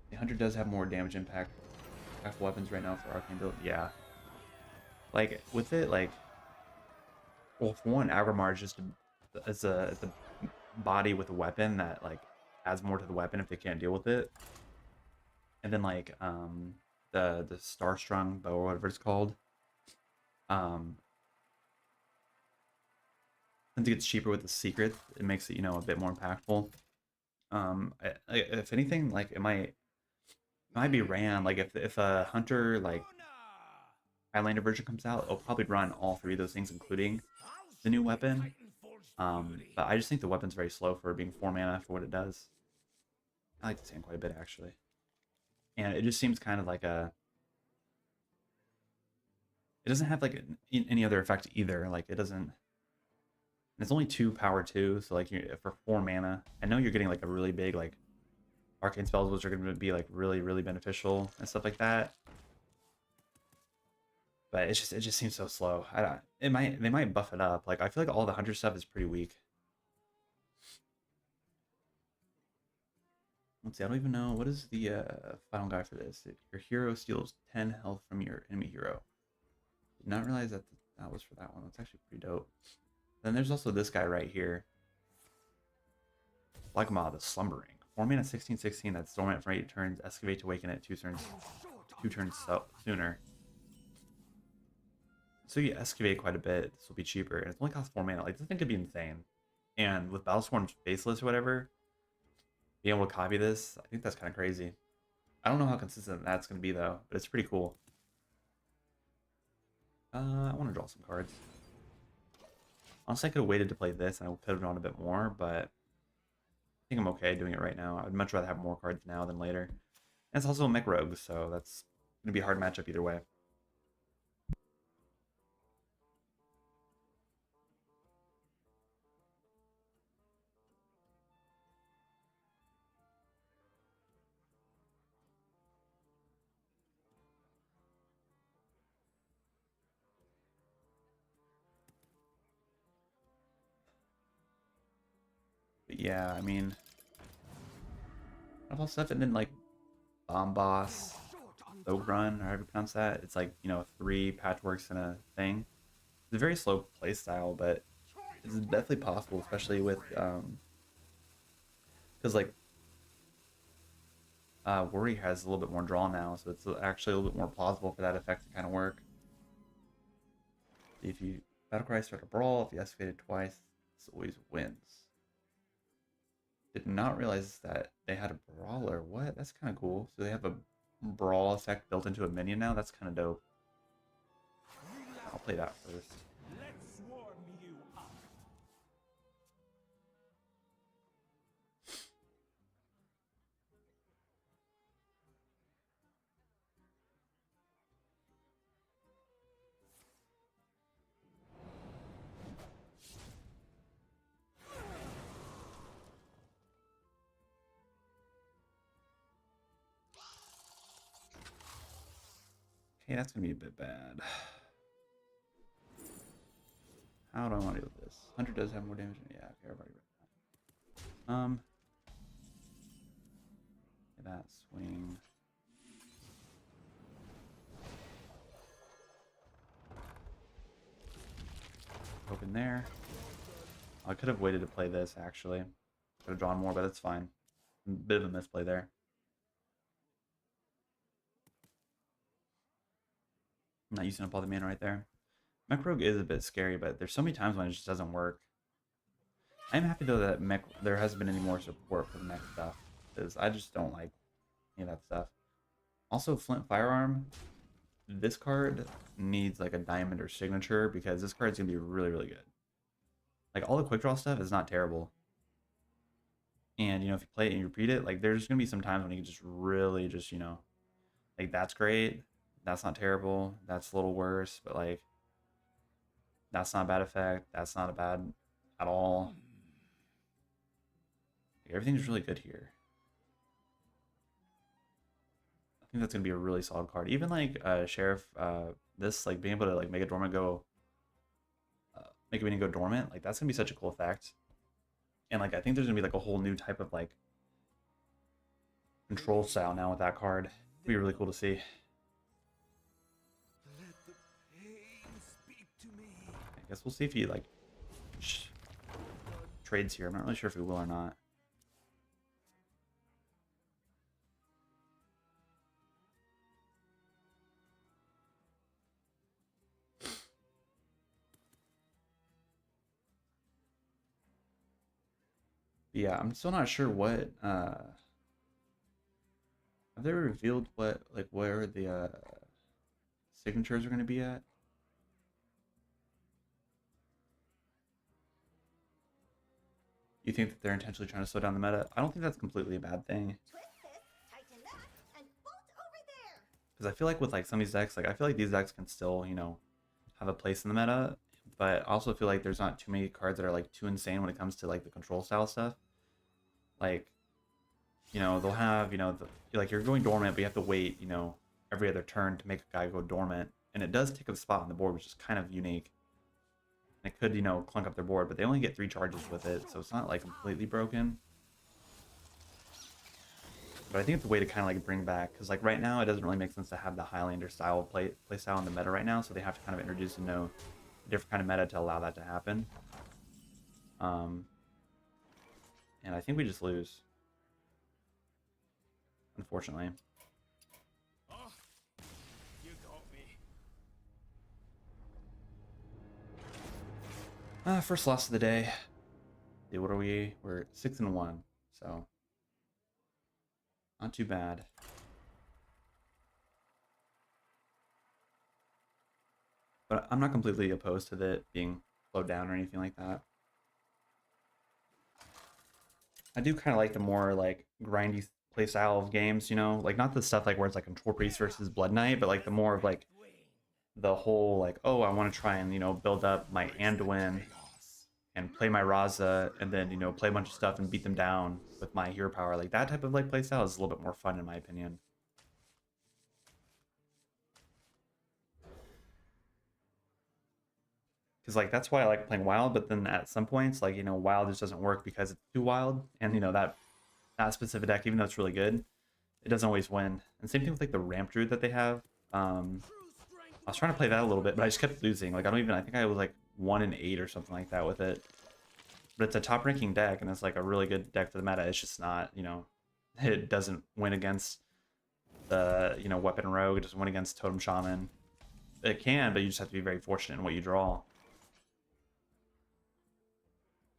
The Hunter does have more damage impact. Impactful weapons right now for Arcane build. Yeah. Like with it, like, well, for one, Agrimar is just it's a body with a weapon that like adds more to the weapon if they can't deal with it. And then like the Starstrung bow or whatever it's called. Since it gets cheaper with the secret, it makes it, you know, a bit more impactful. If anything, like it might be ran. Like if a Hunter like Highlander version comes out, it'll probably run all 3 of those things, including the new weapon. But I just think the weapon's very slow for being 4 mana for what it does. I like the sand quite a bit actually, and it just seems kind of like a. It doesn't have like any other effect either. Like it doesn't. It's only 2 power too, so like for 4 mana, I know you're getting like a really big like arcane spells, which are going to be like really beneficial and stuff like that. But it just seems so slow. I don't. They might buff it up. Like I feel like all the Hunter stuff is pretty weak. Let's see. I don't even know what is the final guy for this. Your hero steals 10 health from your enemy hero. Did not realize that that was for that one. That's actually pretty dope. Then there's also this guy right here. Blackmaw, the Slumbering. 4 mana, 16/16. That's dormant for 8 turns. Excavate to awaken it 2 turns. 2 turns sooner. So you excavate quite a bit. This will be cheaper, and it's only costs 4 mana. Like this thing could be insane. And with Battlesworn's Faceless or whatever, being able to copy this, I think that's kind of crazy. I don't know how consistent that's going to be though, but it's pretty cool. I want to draw some cards. Honestly, I could have waited to play this and I would put it on a bit more, but I think I'm okay doing it right now. I'd much rather have more cards now than later. And it's also a mech rogue, so that's going to be a hard matchup either way. But yeah, I mean, all stuff, and then like Bomb Boss, Ogron, or however you pronounce that. It's like, you know, 3 patchworks in a thing. It's a very slow play style, but it's definitely possible, especially with because like Worry has a little bit more draw now, so it's actually a little bit more plausible for that effect to kind of work. If you Battlecry start a brawl, if you excavate it twice, this always wins. Did not realize that they had a brawler. What? That's kind of cool. So they have a brawl effect built into a minion now. That's kind of dope. I'll play that first. Let's swarm you up. Okay, that's gonna be a bit bad. How do I want to deal with this? Hunter does have more damage. Yeah, okay, I've already read that. that swing. Open there. I could have waited to play this, actually. Could have drawn more, but it's fine. Bit of a misplay there. I'm not using up all the mana right there. Mech Rogue is a bit scary, but there's so many times when it just doesn't work. I'm happy though that there hasn't been any more support for the mech stuff, because I just don't like any of that stuff. Also, Flint Firearm, this card needs like a diamond or signature, because this card's gonna be really, really good. Like all the quick draw stuff is not terrible. And you know, if you play it and you repeat it, like there's gonna be some times when you can just really just, you know, like that's great, that's not terrible, that's a little worse, but like that's not a bad effect, that's not a bad at all. Like, everything's really good here. I think that's gonna be a really solid card. Even like Sheriff, this like being able to like make a dormant go, make a minion go dormant, like that's gonna be such a cool effect. And like I think there's gonna be like a whole new type of like control style now with that card. It'd be really cool to see. Let the pain speak to me. I guess we'll see if he like trades here. I'm not really sure if he will or not. Yeah, I'm still not sure what have they revealed what like where the signatures are going to be at? You think that they're intentionally trying to slow down the meta? I don't think that's completely a bad thing. Twist this, tighten that, and bolt over there. Because I feel like with like some of these decks, like I feel like these decks can still, you know, have a place in the meta, but I also feel like there's not too many cards that are like too insane when it comes to like the control style stuff. Like, you know, they'll have, you know, like you're going dormant, but you have to wait, you know, every other turn to make a guy go dormant, and it does take up a spot on the board, which is kind of unique. And it could, you know, clunk up their board, but they only get 3 charges with it, so it's not like completely broken. But I think it's a way to kind of like bring back, because like right now it doesn't really make sense to have the Highlander style play style in the meta right now, so they have to kind of introduce a different kind of meta to allow that to happen. And I think we just lose, unfortunately. Oh, you got me. First loss of the day. Dude, what are we? We're 6-1, so not too bad. But I'm not completely opposed to it being slowed down or anything like that. I do kind of like the more like grindy play style of games, you know, like not the stuff like where it's like Control Priest versus Blood Knight, but like the more of like the whole like, oh, I want to try and, you know, build up my Anduin and play my Raza and then, you know, play a bunch of stuff and beat them down with my hero power. Like that type of like play style is a little bit more fun in my opinion. Because like that's why I like playing wild, but then at some points, like, you know, wild just doesn't work because it's too wild, and you know that specific deck, even though it's really good, it doesn't always win. And same thing with like the Ramp Druid that they have. I was trying to play that a little bit, but I just kept losing. Like I think I was like 1-8 or something like that with it. But it's a top ranking deck, and it's like a really good deck for the meta. It's just not, you know, it doesn't win against the, you know, Weapon Rogue. It doesn't win against Totem Shaman. It can, but you just have to be very fortunate in what you draw.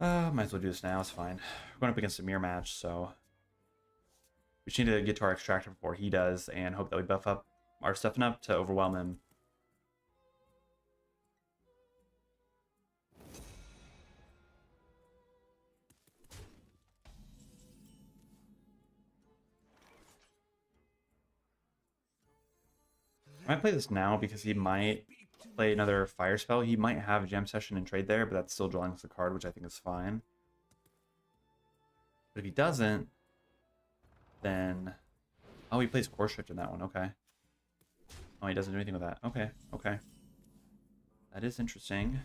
Might as well do this now, it's fine. We're going up against a mirror match, so we just need to get to our extractor before he does and hope that we buff up our stuff enough to overwhelm him. I might play this now because he might play another fire spell. He might have Gem Session and trade there, but that's still drawing us a card, which I think is fine. But if he doesn't, then... Oh, he plays Core Shift in that one, okay. Oh, he doesn't do anything with that. Okay, okay. That is interesting.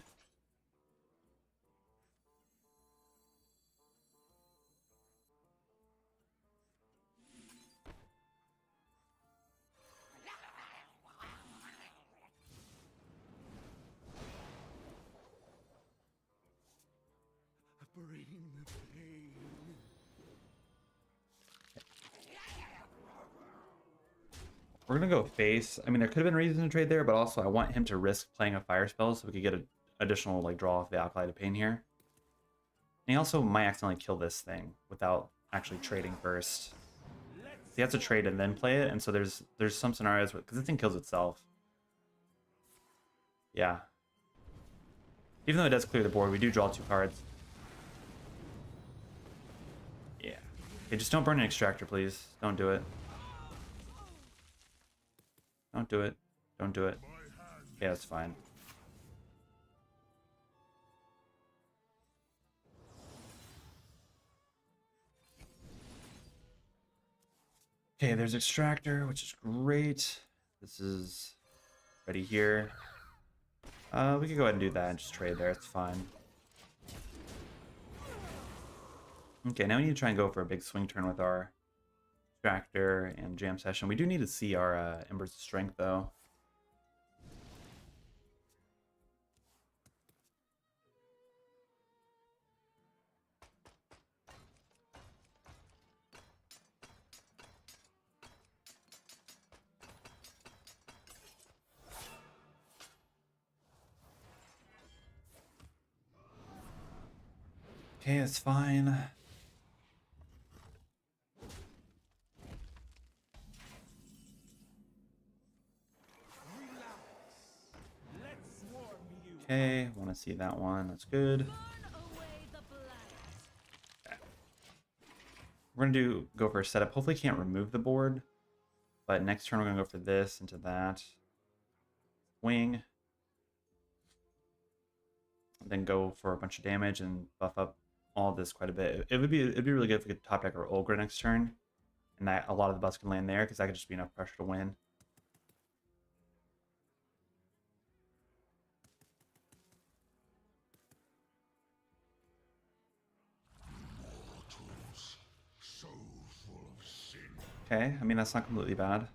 We're gonna go face. I mean, there could have been reason to trade there, but also I want him to risk playing a fire spell so we could get an additional like draw off the Alkali to Pain here. And he also might accidentally kill this thing without actually trading first. He has to trade and then play it, and so there's some scenarios where because this thing kills itself. Yeah. Even though it does clear the board, we do draw 2 cards. Yeah. Okay, just don't burn an extractor, please. Don't do it. Don't do it. Don't do it. Yeah, it's fine. Okay, there's extractor, which is great. This is ready here. We could go ahead and do that and just trade there. It's fine. Okay, now we need to try and go for a big swing turn with our extractor and jam session. We do need to see our Embers of Strength, though. Okay, it's fine. Okay, want to see that one. That's good. Okay. We're gonna go for a setup. Hopefully, can't remove the board, but next turn we're gonna go for this into that wing, and then go for a bunch of damage and buff up all of this quite a bit. It'd be really good if we could top deck our Olgra next turn, and that a lot of the buffs can land there because that could just be enough pressure to win. So full of sin. Okay, I mean that's not completely bad.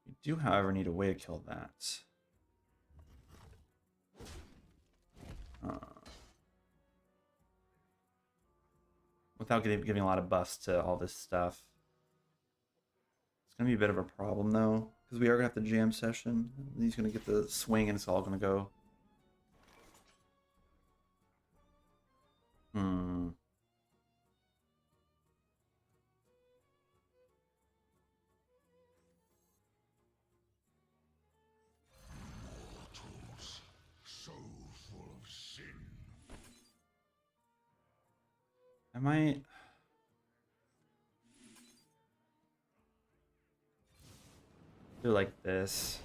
We do, however, need a way to kill that. Without giving a lot of buffs to all this stuff. It's going to be a bit of a problem, though, because we are going to have the jam session. He's going to get the swing, and it's all going to go. Mortals, so full of sin. I might... do like this.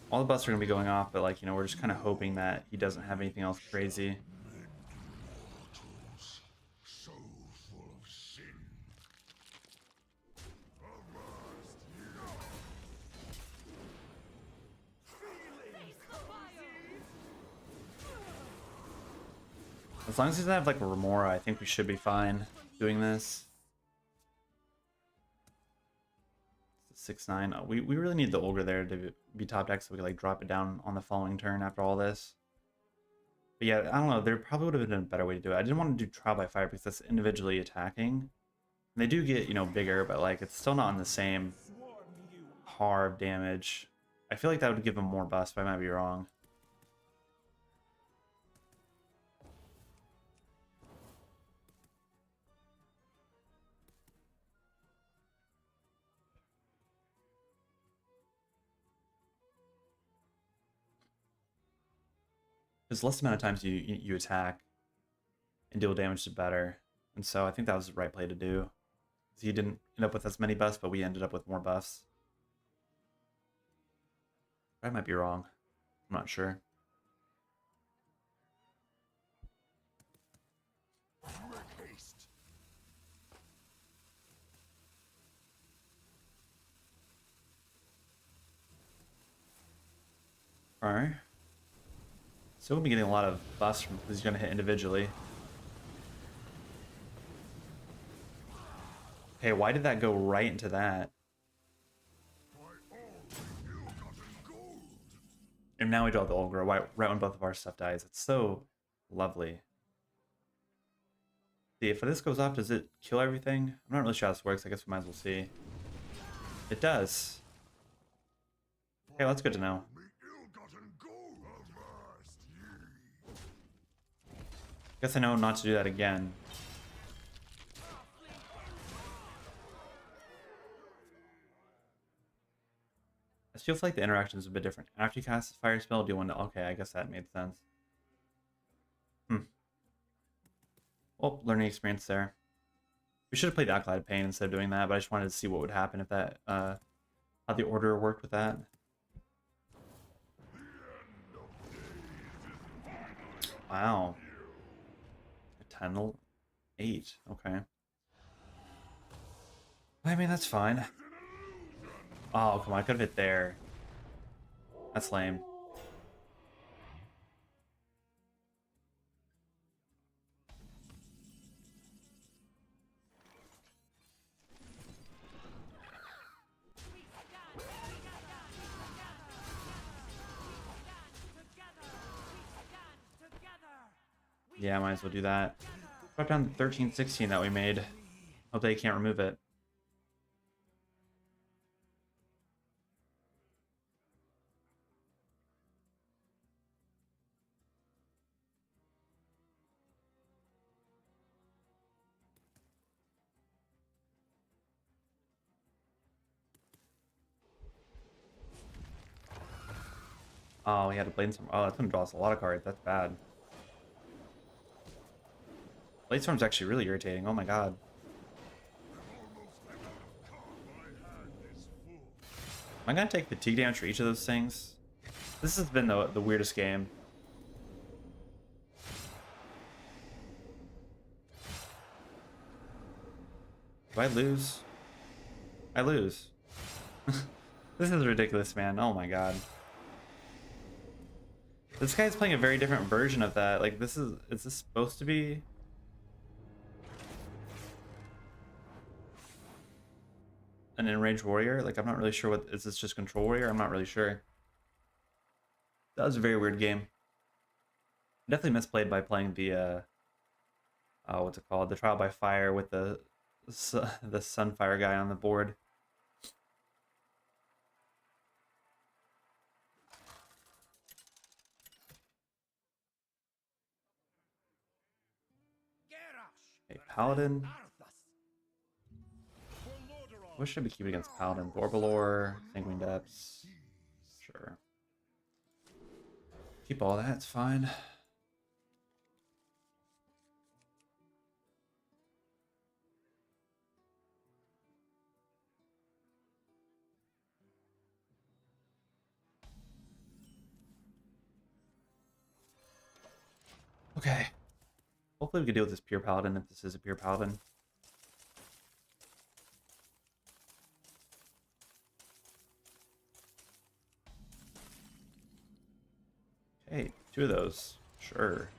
All the buffs are going to be going off, but, like, you know, we're just kind of hoping that he doesn't have anything else crazy. Mortals, so full of sin. As long as he doesn't have, like, a Remora, I think we should be fine doing this. 6-9. We really need the Olga there to be top deck so we can like drop it down on the following turn after all this. But yeah, I don't know. There probably would have been a better way to do it. I didn't want to do Trial by Fire because that's individually attacking. And they do get, you know, bigger, but like it's still not on the same hard damage. I feel like that would give them more buffs, but I might be wrong. Because less amount of times you attack and deal damage, the better. And so I think that was the right play to do. He didn't end up with as many buffs, but we ended up with more buffs. I might be wrong. I'm not sure. Alright. So we'll be getting a lot of buffs from because he's going to hit individually. Okay, why did that go right into that? And now we draw the Olgra right when both of our stuff dies. It's so lovely. See, if this goes off, does it kill everything? I'm not really sure how this works. I guess we might as well see. It does. Okay, well, that's good to know. Me ill-gotten gold avast ye. Guess I know not to do that again. I feel like the interaction is a bit different. After you cast a fire spell, do you want to... Okay, I guess that made sense. Well, learning experience there. We should have played Acolyte of Pain instead of doing that, but I just wanted to see what would happen if that... how the order worked with that. Wow. A 10, 8. Okay. I mean, that's fine. Oh, come on. I could have hit there. That's lame. Yeah, might as well do that. Drop down the 13-16 that we made. Hope they can't remove it. Oh, he had a Blade Storm. Oh, that's gonna draw us a lot of cards. That's bad. Blade Storm's actually really irritating. Oh my god. Am I gonna take fatigue damage for each of those things? This has been the weirdest game. Do I lose? I lose. This is ridiculous, man. Oh my god. This guy's playing a very different version of that. Like, is this supposed to be... an enraged warrior? Like, I'm not really sure what... Is this just control warrior? I'm not really sure. That was a very weird game. Definitely misplayed by playing the, what's it called? The Trial by Fire with the Sunfire guy on the board. Okay, Paladin. What should we keep against Paladin? Thorbalor, Sanguine Depths. Sure. Keep all that, it's fine. Okay. Hopefully we can deal with this pure Paladin if this is a pure Paladin. Okay, 2 of those. Sure.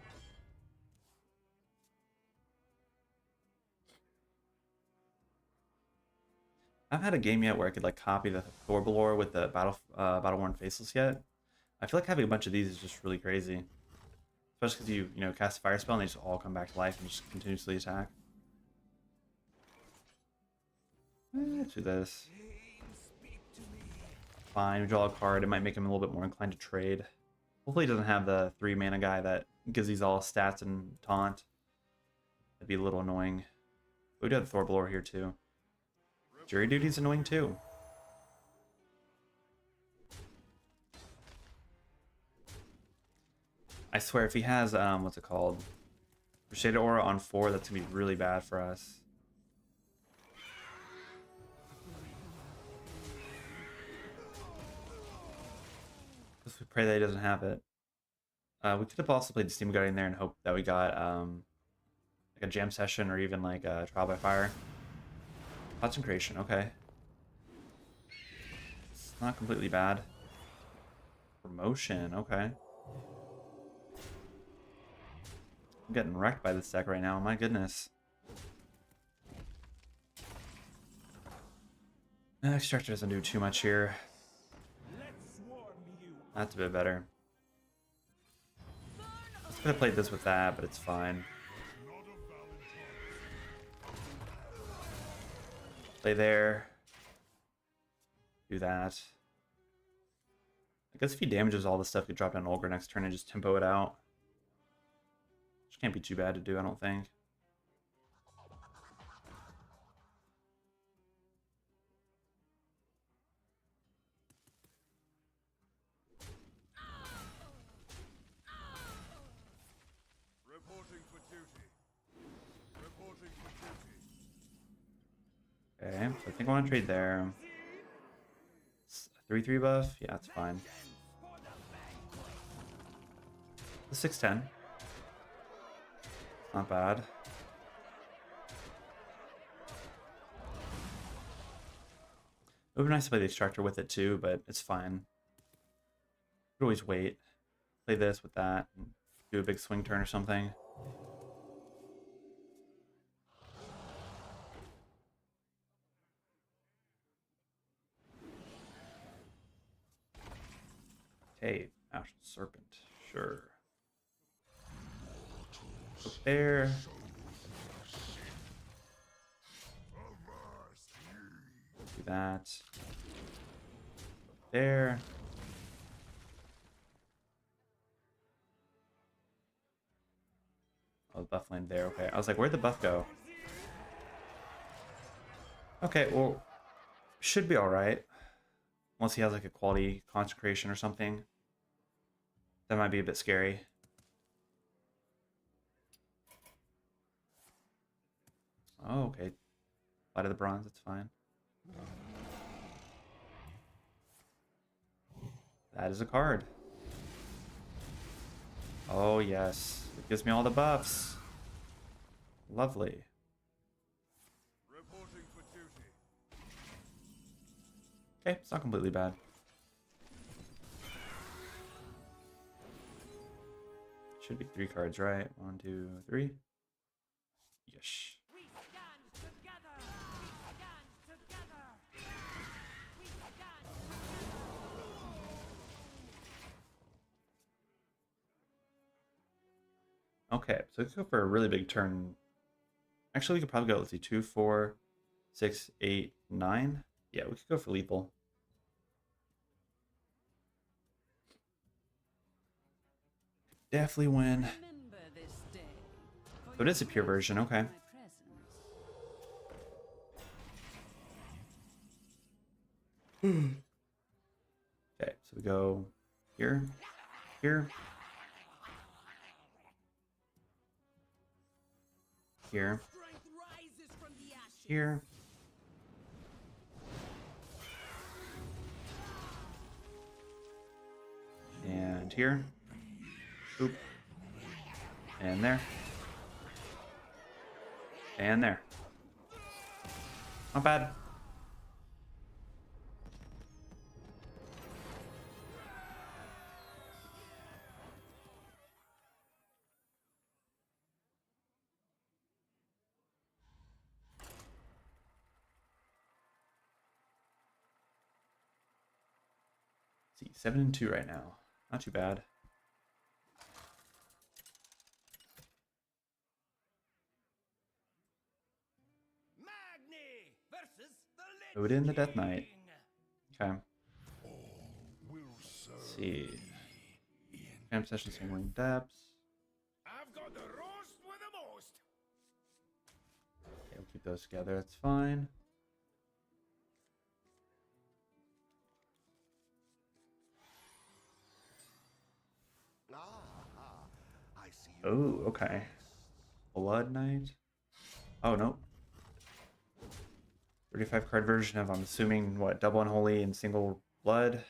I haven't had a game yet where I could like copy the Thorbalor with the Battle-Worn Faceless yet. I feel like having a bunch of these is just really crazy. Especially because you know, cast a fire spell and they just all come back to life and just continuously attack. Do this. Fine, we draw a card. It might make him a little bit more inclined to trade. Hopefully he doesn't have the 3 mana guy that gives these all stats and taunt. That'd be a little annoying. But we do have the Thorbalor here too. Jury Duty's annoying too. I swear, if he has, what's it called? Crusader Aura on 4, that's gonna be really bad for us. Let's pray that he doesn't have it. We could have also played the Steam Guardian there and hope that we got, like a Jam Session or even like a Trial by Fire. Concentration, okay. It's not completely bad. Promotion, okay. I'm getting wrecked by this deck right now, my goodness. Extractor doesn't do too much here. That's a bit better. I could have played this with that, but it's fine. Play there. Do that. I guess if he damages all this stuff, could drop down Olga next turn and just tempo it out. Which can't be too bad to do, I don't think. Reporting for duty. Reporting for duty. Okay, so I think I want to trade there. 3/3 buff? Yeah, that's fine. The 6/10. Not bad. It would be nice to play the extractor with it too, but it's fine. Could always wait. Play this with that and do a big swing turn or something. Okay, Ashen Serpent, sure. Up there. Do that. Up there. Oh, the buff lane there. Okay, I was like, where'd the buff go? Okay, well, should be all right. Unless he has like a quality consecration or something. That might be a bit scary. Oh, okay. Light of the Bronze, it's fine. That is a card. Oh, yes. It gives me all the buffs. Lovely. Reporting for duty. Okay, it's not completely bad. Should be 3 cards, right? 1, 2, 3. Yes. We stand together. We stand together. We stand Okay, so let's go for a really big turn. Actually, we could probably go, let's see, 2, 4, 6, 8, 9. Yeah, we could go for lethal. Definitely win. Remember this day. So it is a pure version, okay. My presence. Okay, so we go here, here, here, Strength rises from the ashes. here. And here. Oop. And there. And there. Not bad. See, 7-2 right now. Not too bad. Magni versus the Odin the Death Knight. King. Okay. Let's see. Camp session, Sanguine Depths. I've got the roast with the most. Okay, we'll keep those together. That's fine. I see. Oh, okay. Blood Knight. Oh, no. 35 card version of, I'm assuming, what, double unholy and single blood.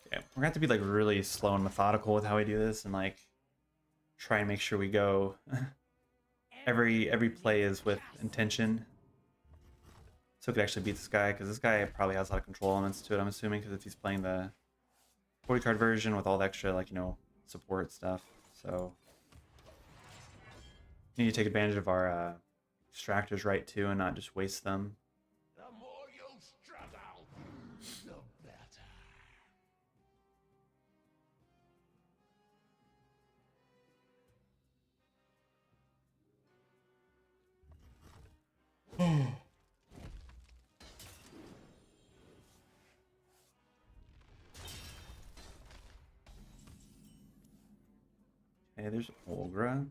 Okay, we're gonna have to be like really slow and methodical with how we do this and like try and make sure we go every play is with intention. So we could actually beat this guy, because this guy probably has a lot of control elements to it, I'm assuming, because if he's playing the 40 card version with all the extra, like, you know, support stuff. So we need to take advantage of our extractors right too and not just waste them. The more you struggle, the better. Okay, there's Olgra.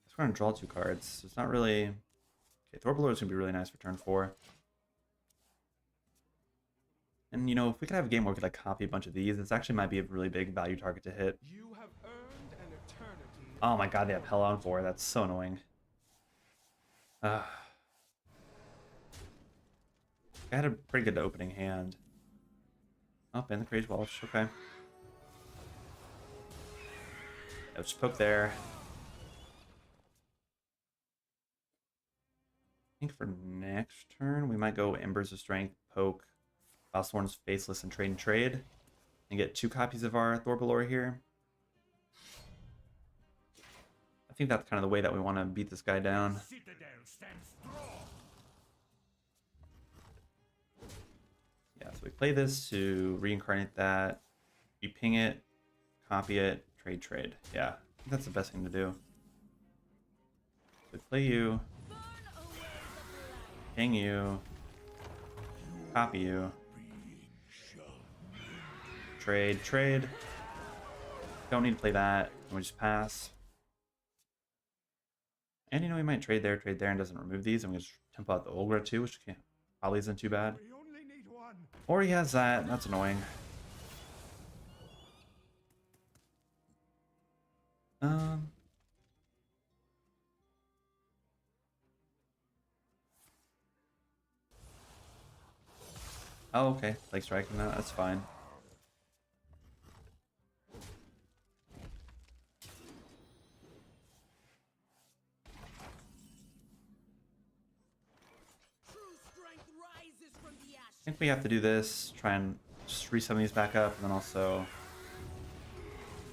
Just going to draw 2 cards. It's not really... Okay, Thorpalor is going to be really nice for turn 4. And, you know, if we could have a game where we could, like, copy a bunch of these, this actually might be a really big value target to hit. You have earned an eternity. Oh my god, they have Hell on 4. That's so annoying. I had a pretty good opening hand. Oh, and the Crazy Welsh. Okay. Let's just poke there. I think for next turn, we might go Embers of Strength, poke, Valsworn's Faceless, and trade, and get 2 copies of our Thorpalor here. I think that's kind of the way that we want to beat this guy down. Citadel stands strong. Yeah, so we play this to reincarnate that. We ping it, copy it, trade. Yeah, I think that's the best thing to do. So we play you, Burn away the blight. ping you, copy you, trade. Don't need to play that. And we just pass. And you know, we might trade there and doesn't remove these, and we just tempo out the Olgra too, which probably isn't too bad. We only need one. Or he has that. That's annoying. Oh, okay. Like striking that. That's fine. True strength rises from the I ashes. think we have to do this. Try and just reset these back up, and then also,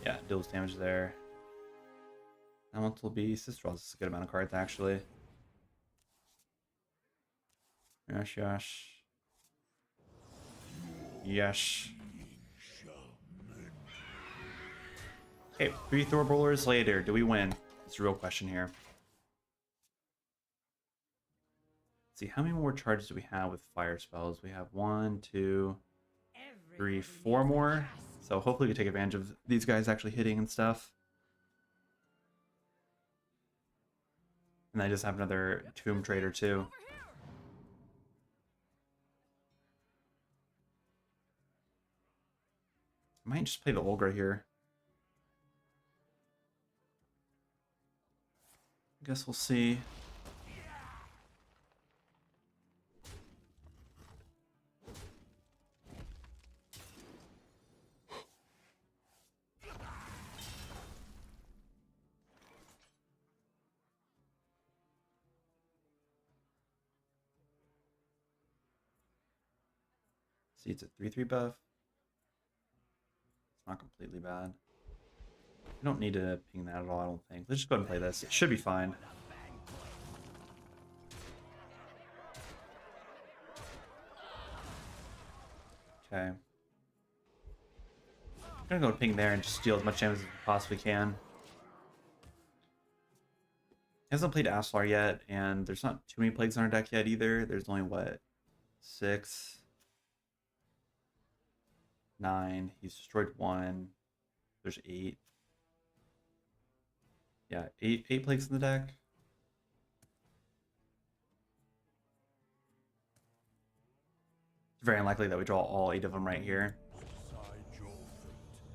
yeah, deals damage there. Elemental Beast. This draws a good amount of cards actually. Yes. Okay, 3 Thorpalors later. Do we win? It's the real question here. Let's see, how many more charges do we have with fire spells? We have 1, 2, 3, 4 more. So hopefully we can take advantage of these guys actually hitting and stuff. And I just have another Tomb Trader too. I might just play the Olgra here. I guess we'll see. See, it's a 3/3 buff. It's not completely bad. We don't need to ping that at all, I don't think. Let's just go ahead and play this. It should be fine. Okay. I'm gonna go ping there and just steal as much damage as we possibly can. He hasn't played Aslar yet, and there's not too many plagues on our deck yet either. There's only, what, 6? 9. He's destroyed 1. There's 8. Yeah, 8 plagues in the deck. It's very unlikely that we draw all 8 of them right here.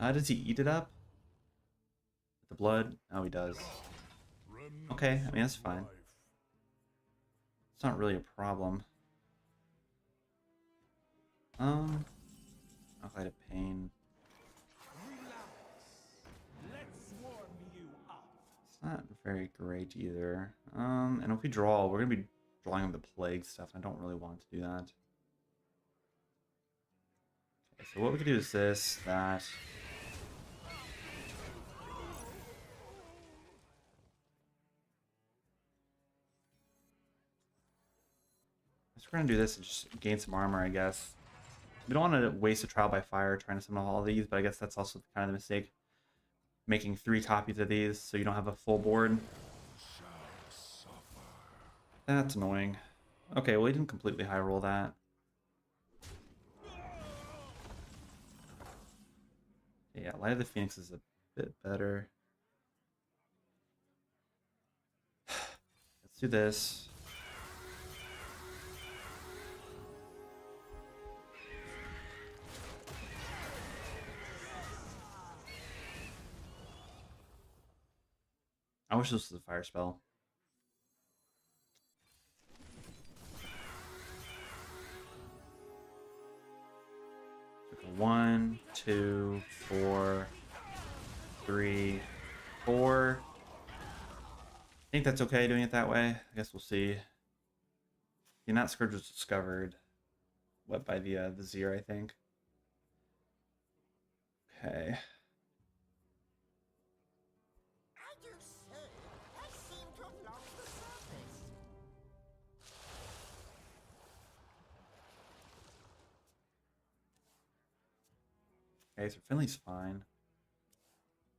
Does he eat it up? With the blood? Oh, he does. Okay, I mean, that's fine. It's not really a problem. Outside of Pain. Let's warm you up. It's not very great either. And if we draw, we're gonna be drawing the plague stuff. I don't really want to do that. Okay, so what we can do is this, that. So we're gonna do this and just gain some armor, I guess. We don't want to waste a trial by fire trying to summon all of these, but I guess that's also kind of the mistake. Making 3 copies of these so you don't have a full board. That's annoying. Okay, well, he didn't completely high roll that. Yeah, Light of the Phoenix is a bit better. do this. I wish this was a fire spell. Took a 1, 2, 4, 3, 4. I think that's okay doing it that way. I guess we'll see. The Not Scourge was discovered. What, by the Zir, I think. Okay. I do say, I seem to have lost the surface. Okay, so Finley's fine.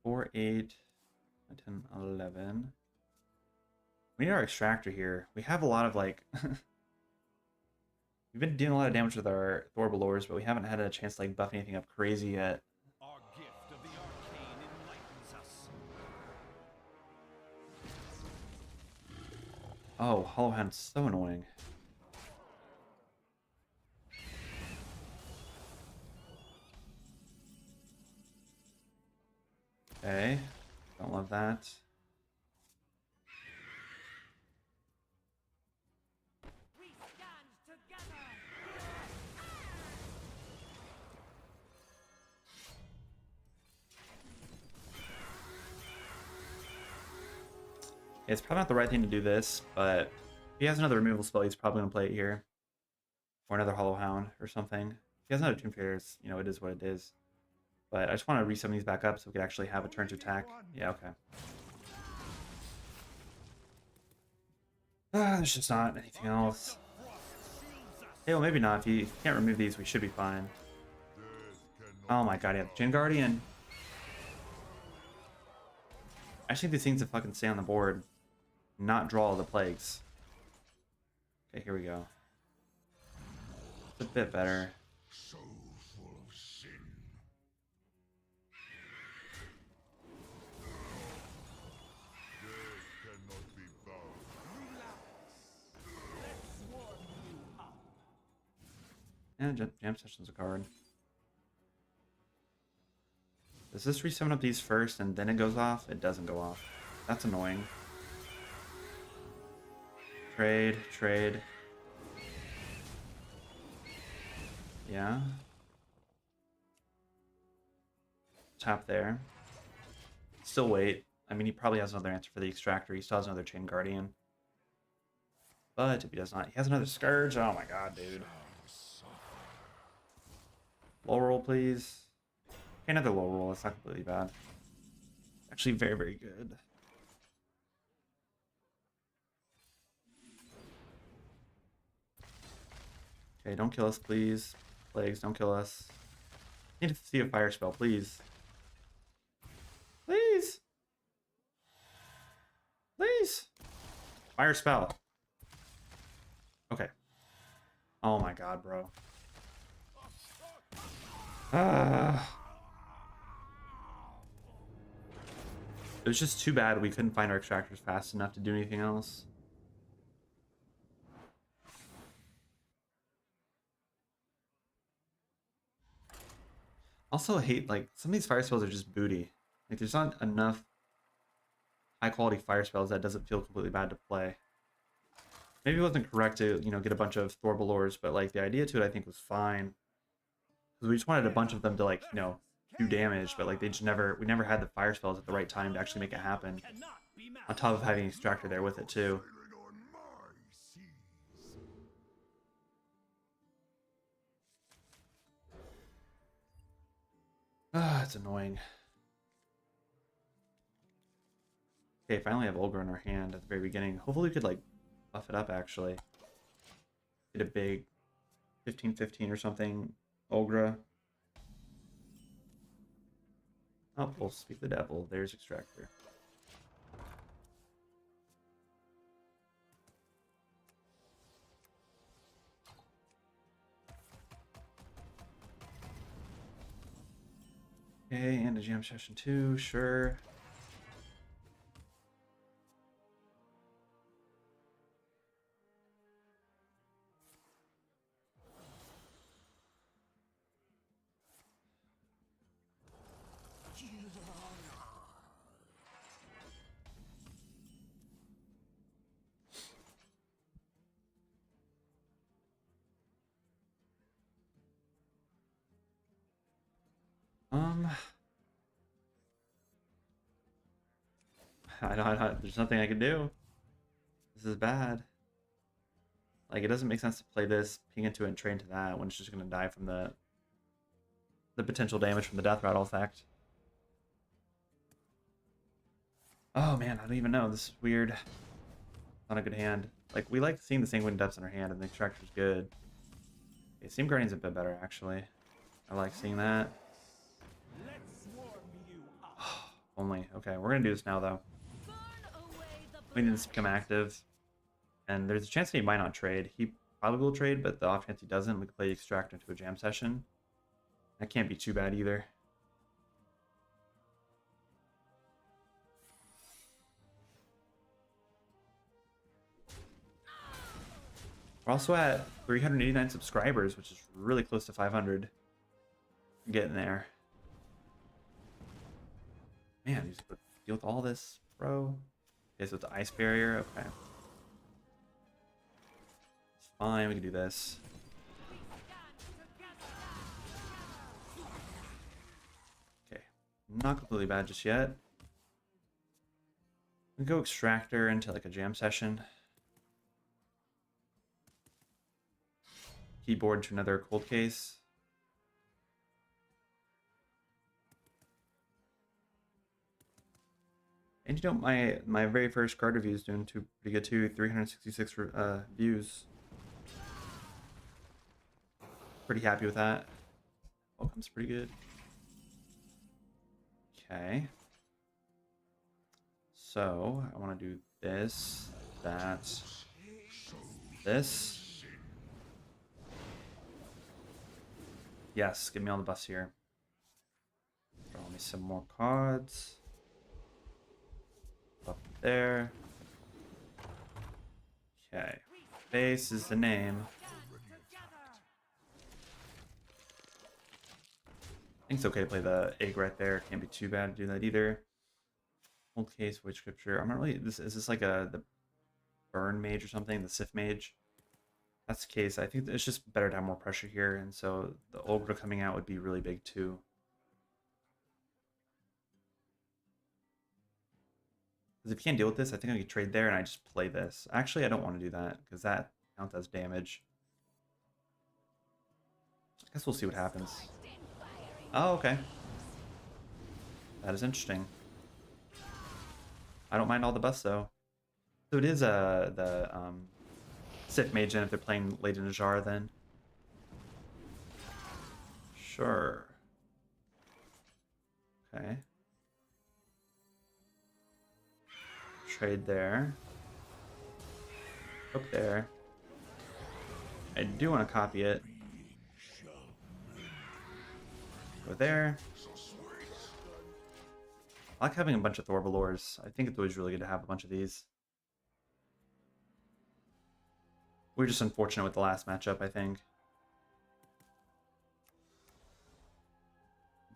4, 8, 10, 11. We need our extractor here. We have a lot of like we've been doing a lot of damage with our Thorbalors, but we haven't had a chance to like buff anything up crazy yet. Our gift of the arcane enlightens us. Oh, Hollow Hand's so annoying. Okay. Don't love that. We stand together. It's probably not the right thing to do this, but if he has another removal spell, he's probably going to play it here. Or another Hollow Hound or something. If he has another Tomb Traders, you know, it is what it is. But I just want to resummon these back up so we can actually have a turn to attack. Yeah, okay. There's just not anything else. Hey, well, maybe not. If you can't remove these, we should be fine. Oh my god, yeah, Jin Guardian. I just need these things to fucking stay on the board. Not draw all the plagues. Okay, here we go. It's a bit better. So full of sin. Death cannot be bound. Yeah, Jam Session's a card. Does this resummon up these first and then it goes off? It doesn't go off. That's annoying. Trade, trade. Yeah. Tap there. Still wait. I mean, he probably has another answer for the extractor. He still has another Chain Guardian. But if he does not, he has another Scourge. Oh my god, dude. Low roll, please. Okay, another low roll. It's not completely bad. Actually, very, very good. Okay, don't kill us, please. Plagues, don't kill us. Need to see a fire spell, please. Please. Please. Fire spell. Okay. Oh my god, bro. It was just too bad we couldn't find our extractors fast enough to do anything else. Also hate, like, some of these fire spells are just booty. Like, there's not enough high quality fire spells that doesn't feel completely bad to play. Maybe it wasn't correct to, you know, get a bunch of Thorbalors, but like the idea to it I think was fine. Because we just wanted a bunch of them to, like, you know, do damage, but like they just never, we never had the fire spells at the right time to actually make it happen. Cannot be matched. On top of having extractor there with it too. Sailing on my seas. Ah, it's annoying. Okay, finally have Olga in our hand at the very beginning. Hopefully we could like buff it up actually. Get a big 15-15 or something. Olga. Oh, we'll speak the devil. There's extractor. Okay, and a jam session 2, sure. Um, there's nothing I can do. This is bad. Like, it doesn't make sense to play this, ping into it, and trade into that when it's just going to die from the potential damage from the Death Rattle effect. Oh man, I don't even know. This is weird. Not a good hand. Like, we like seeing the Sanguine Depths in our hand, and the Extractor's good. Okay, Steam Guardian's a bit better, actually. I like seeing that. Let's warm you up. Only. Okay, we're going to do this now, though. We need this to become active. And there's a chance that he might not trade. He probably will trade, but the off chance he doesn't, we can play Extractor into a jam session. That can't be too bad either. We're also at 389 subscribers, which is really close to 500. Getting there. Man, you just deal with all this, bro. Okay, so it's Ice Barrier. Okay. It's fine, we can do this. Okay. Not completely bad just yet. We can go Extractor into like a jam session. Keyboard to another cold case. And you know, my very first card review is doing pretty good too. 366 views. Pretty happy with that. Welcome's pretty good. Okay. So I want to do this, that, this. Yes, get me on the bus here. Draw me some more cards. Up there. Okay. Face is the name. I think it's okay to play the egg right there. Can't be too bad to do that either. Old case, Void Scripture. I'm not really. Is this like the Burn Mage or something? The Sith Mage. That's the case. I think it's just better to have more pressure here, and so the Ogre coming out would be really big too. Because if you can't deal with this, I think I could trade there and I just play this. Actually, I don't want to do that because that counts as damage. I guess we'll see what happens. Oh, okay. That is interesting. I don't mind all the buffs though. So it is the Sith Mage in if they're playing late in Najara then. Sure. Okay. Trade there. Hook there. I do want to copy it. Go there. I like having a bunch of Thorbalors. I think it's always really good to have a bunch of these. We're just unfortunate with the last matchup, I think.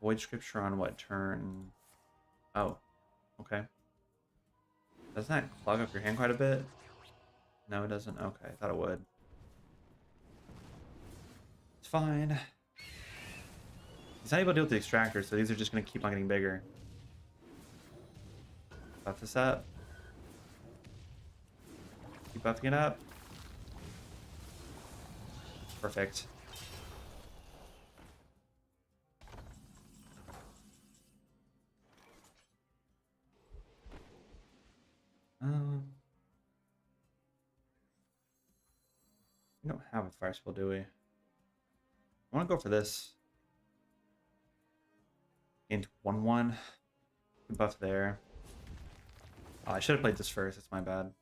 Void Scripture on what turn? Oh, okay. Doesn't that clog up your hand quite a bit? No, it doesn't. Okay, I thought it would. It's fine. He's not able to deal with the Extractor, so these are just going to keep on getting bigger. Buff this up. Keep buffing it up. Perfect. We don't have a fire spell, do we? I want to go for this. Into 1/1. Buff there. Oh, I should have played this first. It's my bad.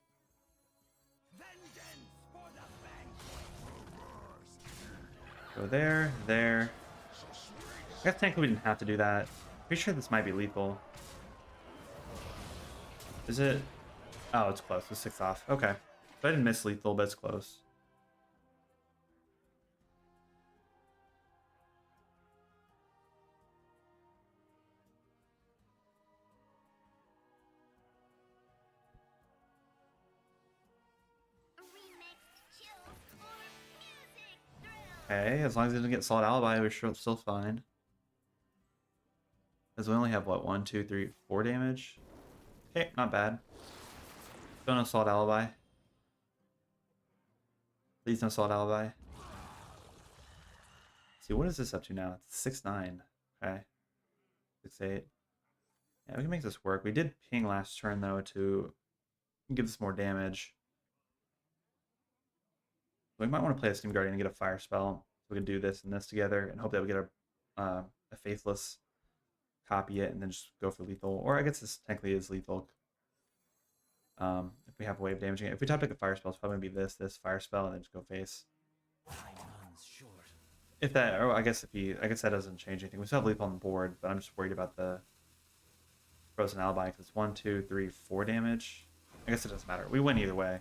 Go there, there. I guess technically we didn't have to do that. Pretty sure this might be lethal. Is it? Oh, it's close. It's 6 off. Okay. So I didn't miss lethal, but it's close. Okay, as long as he doesn't get Solid Alibi, we're sure still fine. Because we only have, what, 1, 2, 3, 4 damage? Okay, not bad. Still no Solid Alibi. Please no Solid Alibi. Let's see, what is this up to now? It's 6-9. Okay. 6-8. Yeah, we can make this work. We did ping last turn, though, to give us more damage. We might want to play a Steam Guardian and get a fire spell. So we can do this and this together and hope that we get a Faithless, copy it, and then just go for lethal. Or I guess this technically is lethal. If we have a way of damaging it. If we top like a fire spell, it's probably going to be this fire spell, and then just go face. If that, or I guess that doesn't change anything. We still have lethal on the board, but I'm just worried about the Frozen Alibi because it's 1, 2, 3, 4 damage. I guess it doesn't matter. We win either way.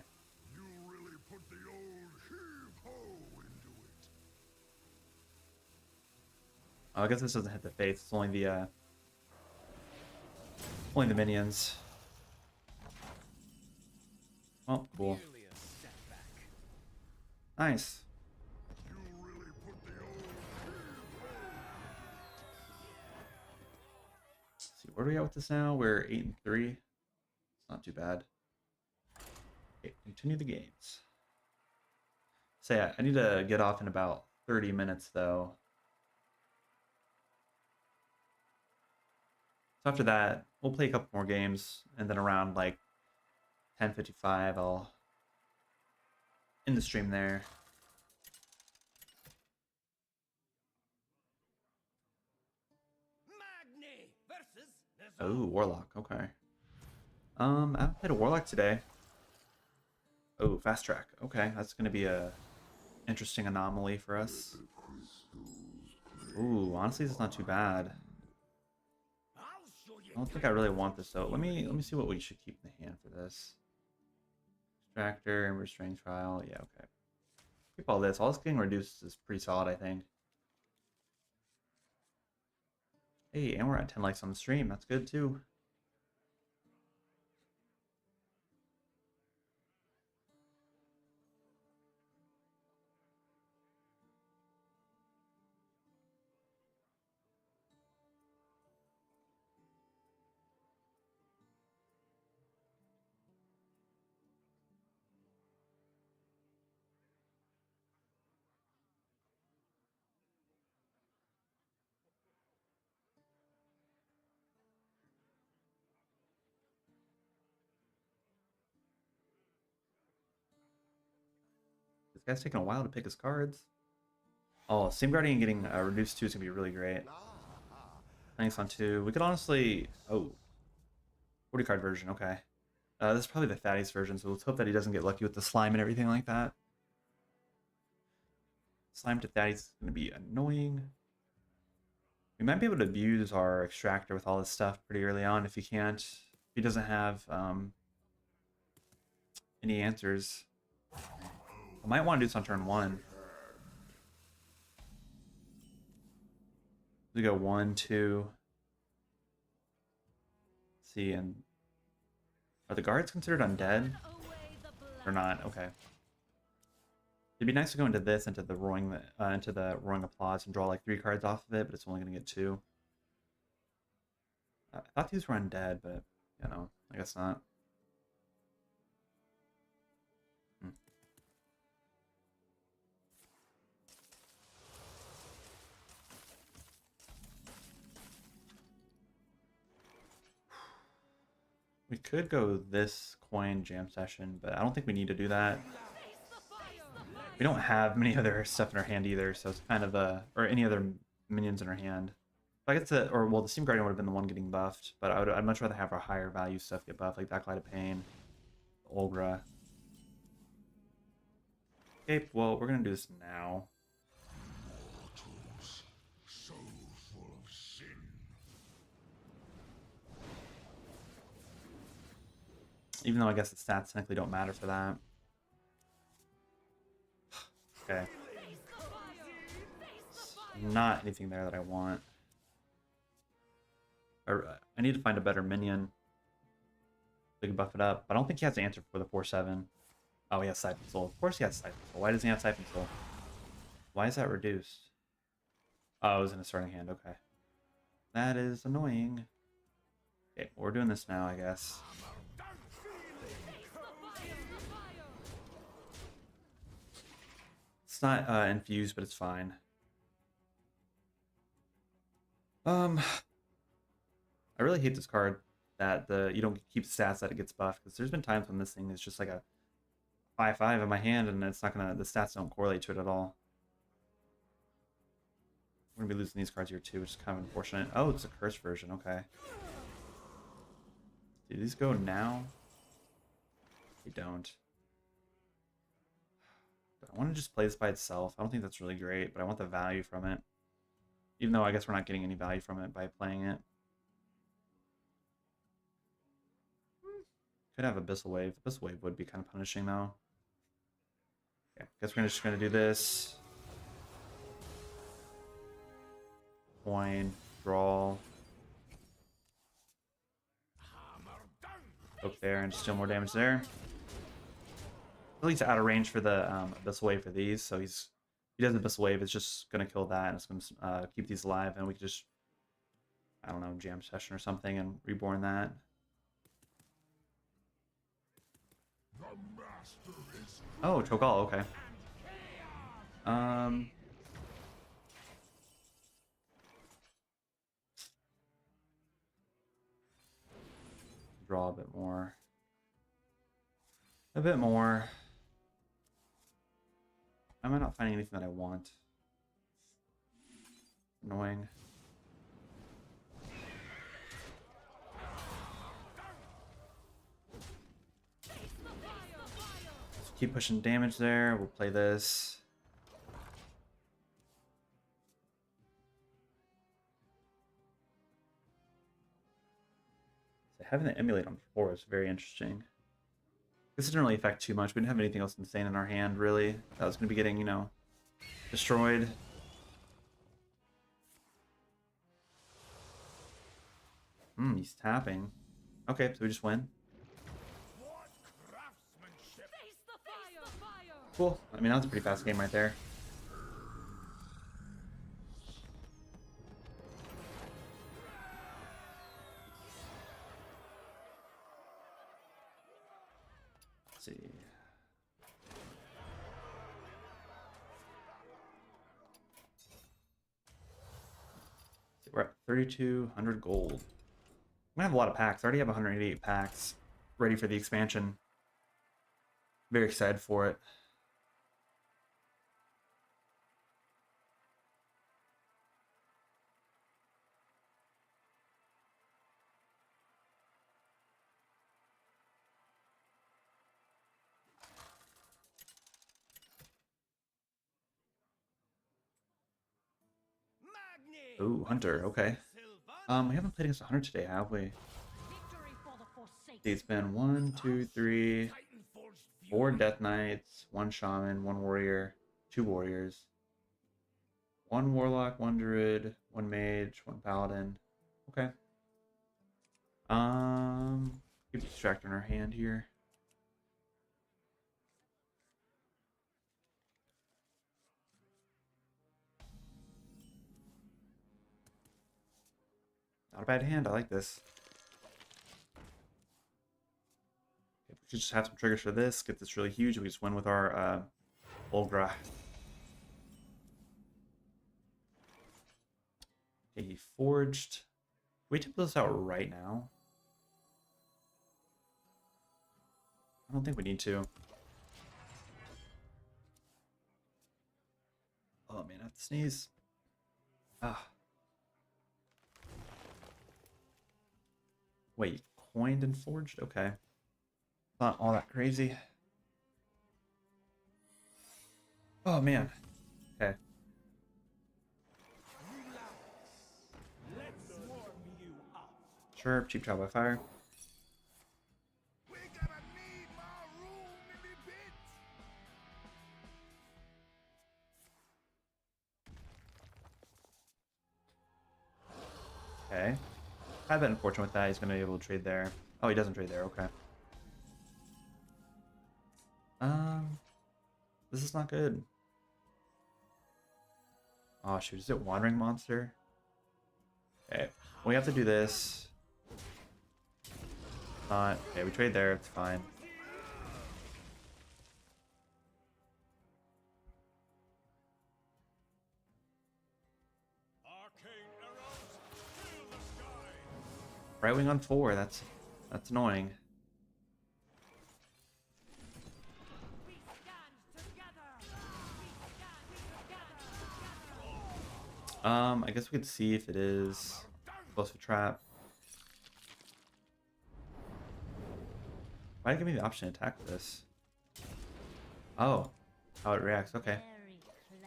You really put the old heave-ho into it. Oh, I guess this doesn't hit the face. It's only the minions. Oh, cool. Merely a setback. Nice. You really put the old Let's see, where are we at with this now? We're 8-3. It's not too bad. Okay, continue the games. So yeah, I need to get off in about 30 minutes though. So after that, we'll play a couple more games, and then around like 10:55, I'll end the stream there. Magni versus Oh, Warlock. Okay. I haven't played a Warlock today. Oh, fast track. Okay, that's gonna be a interesting anomaly for us. Ooh, honestly, it's not too bad. I'll show you. I don't think I really want this though. Let me see what we should keep in the hand for this. Extractor and restraint trial. Yeah, okay. Keep all this. All this getting reduced is pretty solid, I think. Hey, and we're at 10 likes on the stream. That's good too. This guy's taking a while to pick his cards. Oh, Steam Guardian getting reduced 2 is going to be really great. Thanks on 2. We could honestly... Oh. 40 card version, okay. This is probably the Thaddeus version, so let's hope that he doesn't get lucky with the slime and everything like that. Slime to Thaddeus is going to be annoying. We might be able to abuse our extractor with all this stuff pretty early on if he can't. If he doesn't have any answers. I might want to do this on turn 1. We go 1, 2. Let's see, and are the guards considered undead or not? Okay. It'd be nice to go into this, into the roaring applause, and draw like 3 cards off of it, but it's only gonna get 2. I thought these were undead, but you know, I guess not. We could go this coin jam session, but I don't think we need to do that. We don't have many other stuff in our hand either, so it's kind of or any other minions in our hand. If I get to, or well, the Steam Guardian would have been the one getting buffed, but I'd much rather have our higher value stuff get buffed, like Backlight of Pain, Olgra. Okay, well, we're gonna do this now. mortals, so full of sin. Even though I guess the stats technically don't matter for that. Okay. Not anything there that I want. I need to find a better minion. We can buff it up. But I don't think he has the answer for the 4-7. Oh, he has Siphon Soul. Of course he has Siphon Soul. Why doesn't he have Siphon Soul? Why is that reduced? Oh, it was in a starting hand. Okay. That is annoying. Okay, well, we're doing this now, I guess. It's not infused, but it's fine. I really hate this card that you don't keep stats that it gets buffed, because there's been times when this thing is just like a 5/5 in my hand and it's not gonna, the stats don't correlate to it at all. We're gonna be losing these cards here too, which is kind of unfortunate. Oh, it's a cursed version. Okay. Do these go now? They don't. But I want to just play this by itself. I don't think that's really great, but I want the value from it. Even though I guess we're not getting any value from it by playing it. Could have Abyssal Wave. Abyssal Wave would be kind of punishing though. Okay, guess we're just gonna do this. Coin, draw. Poke there and just deal more damage there. At least out of range for the Abyssal Wave for these, so he does Abyssal Wave, it's just gonna kill that and it's gonna keep these alive, and we can just, I don't know, jam session or something and reborn that. Oh, Cho'Gall, okay. Draw a bit more. A bit more. Am I not finding anything that I want? Annoying. Let's keep pushing damage there. We'll play this. So having the emulate on 4 is very interesting. This didn't really affect too much. We didn't have anything else insane in our hand, really. That was going to be getting, you know, destroyed. He's tapping. Okay, so we just win. Cool. I mean, that was a pretty fast game right there. Let's see. We're at 3,200 gold. I'm gonna have a lot of packs. I already have 188 packs ready for the expansion. Very excited for it. Ooh, Hunter, okay. We haven't played against a Hunter today, have we? It's been 1, 2, 3, 4 Death Knights, 1 Shaman, 1 Warrior, 2 Warriors, 1 Warlock, 1 Druid, 1 Mage, 1 Paladin. Okay. Keep the Distractor in our hand here. Not a bad hand, I like this. Okay, we should just have some triggers for this, get this really huge, and we just win with our Olgra. Okay, he forged. We tip this out right now. I don't think we need to. Oh man, I have to sneeze. Ah. Wait, you coined and forged? Okay. Not all that crazy. Oh man. Okay. Sure, cheap trial by fire. We gonna need more room in the pit. Okay. I've been unfortunate with that. He's going to be able to trade there. Oh, he doesn't trade there. Okay. This is not good. Oh shoot, is it Wandering Monster? Okay, we have to do this. Not okay, we trade there, it's fine. Arcane arrows, fill the sky. Right wing on 4, that's annoying. We stand together. We stand together. I guess we could see if it is close to trap. Why did it give me the option to attack this? Oh, how it reacts. Okay, Very clever.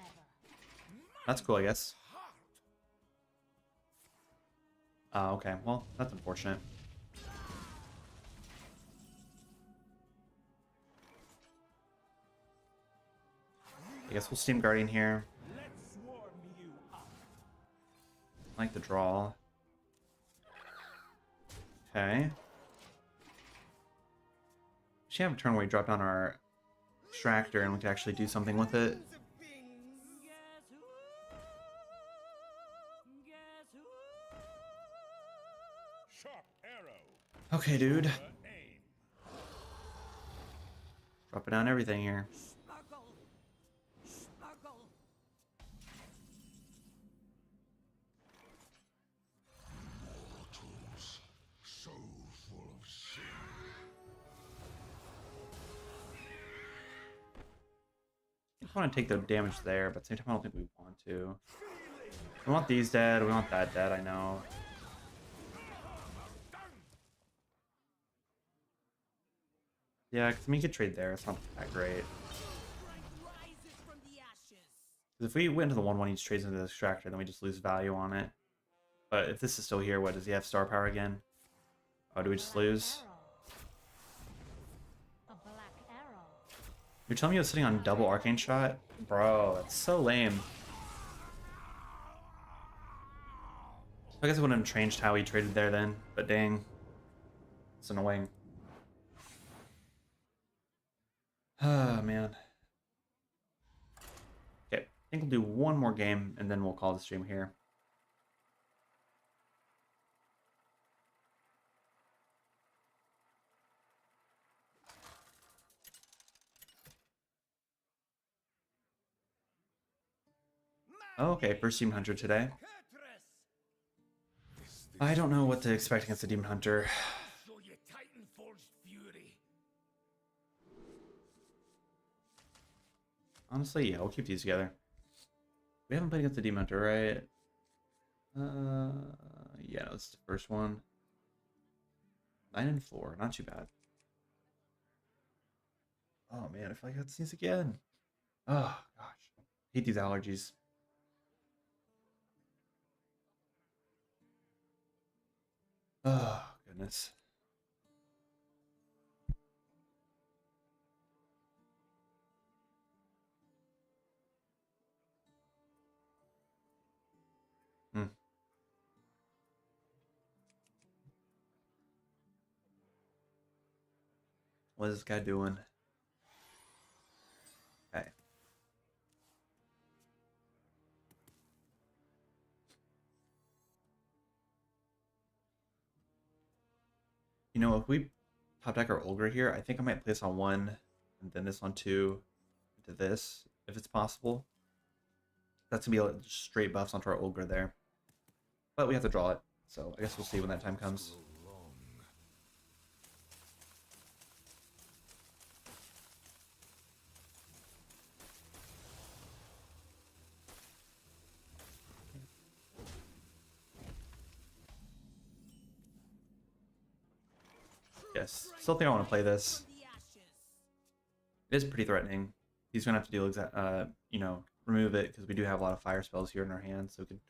that's cool, I guess. Oh, okay. Well, that's unfortunate. I guess we'll Steam Guardian here. Let's swarm you up. I like the draw. Okay. We should have a turn where we drop down our extractor and we can actually do something with it. Guess who? Guess who? Sharp arrow. Okay, dude. Aim. Dropping down everything here. Smuggle. Smuggle. Mortals, so full of sin. I want to take the damage there, but at the same time, I don't think we want to. We want these dead. We want that dead. I know. Yeah, because I mean, you could trade there. It's not that great. Strength rises from the ashes. 'Cause if we went to the 1/1, each trades into the extractor, then we just lose value on it. But if this is still here, what does he have? Star power again? Oh, do we just lose? A black arrow. You're telling me I was sitting on double arcane shot? Bro, that's so lame. I guess I wouldn't have changed how he traded there then, but dang. It's annoying. Ah, man. Okay, I think we'll do one more game and then we'll call the stream here. Oh, okay, first Demon Hunter today. I don't know what to expect against the Demon Hunter. Show you Titanfall's fury. Honestly, yeah, we'll keep these together. We haven't played against the Demon Hunter, right? Yeah, that's the first one. 9-4, not too bad. Oh man, I feel like I got to sneeze again. Oh gosh, hate these allergies. Oh goodness. Hmm. What is this guy doing? Okay. You know, if we top deck our Olga here, I think I might place on 1 and then this on 2 into this, if it's possible. That's gonna be like just straight buffs onto our Olga there. But we have to draw it, so I guess we'll see when that time comes. Yes, still think I want to play this. From the ashes. It is pretty threatening. He's gonna have to deal you know, remove it because we do have a lot of fire spells here in our hands, so we can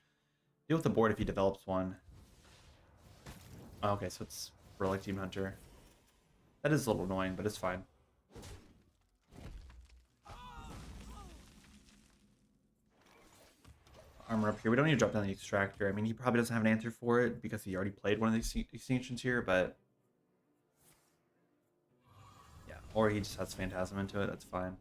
deal with the board if he develops one. Oh, okay, so it's Relic Demon Hunter. That is a little annoying, but it's fine. Armor up here. We don't need to drop down the extractor. I mean, he probably doesn't have an answer for it because he already played one of these extinctions here, but yeah, or he just has Phantasm into it. That's fine.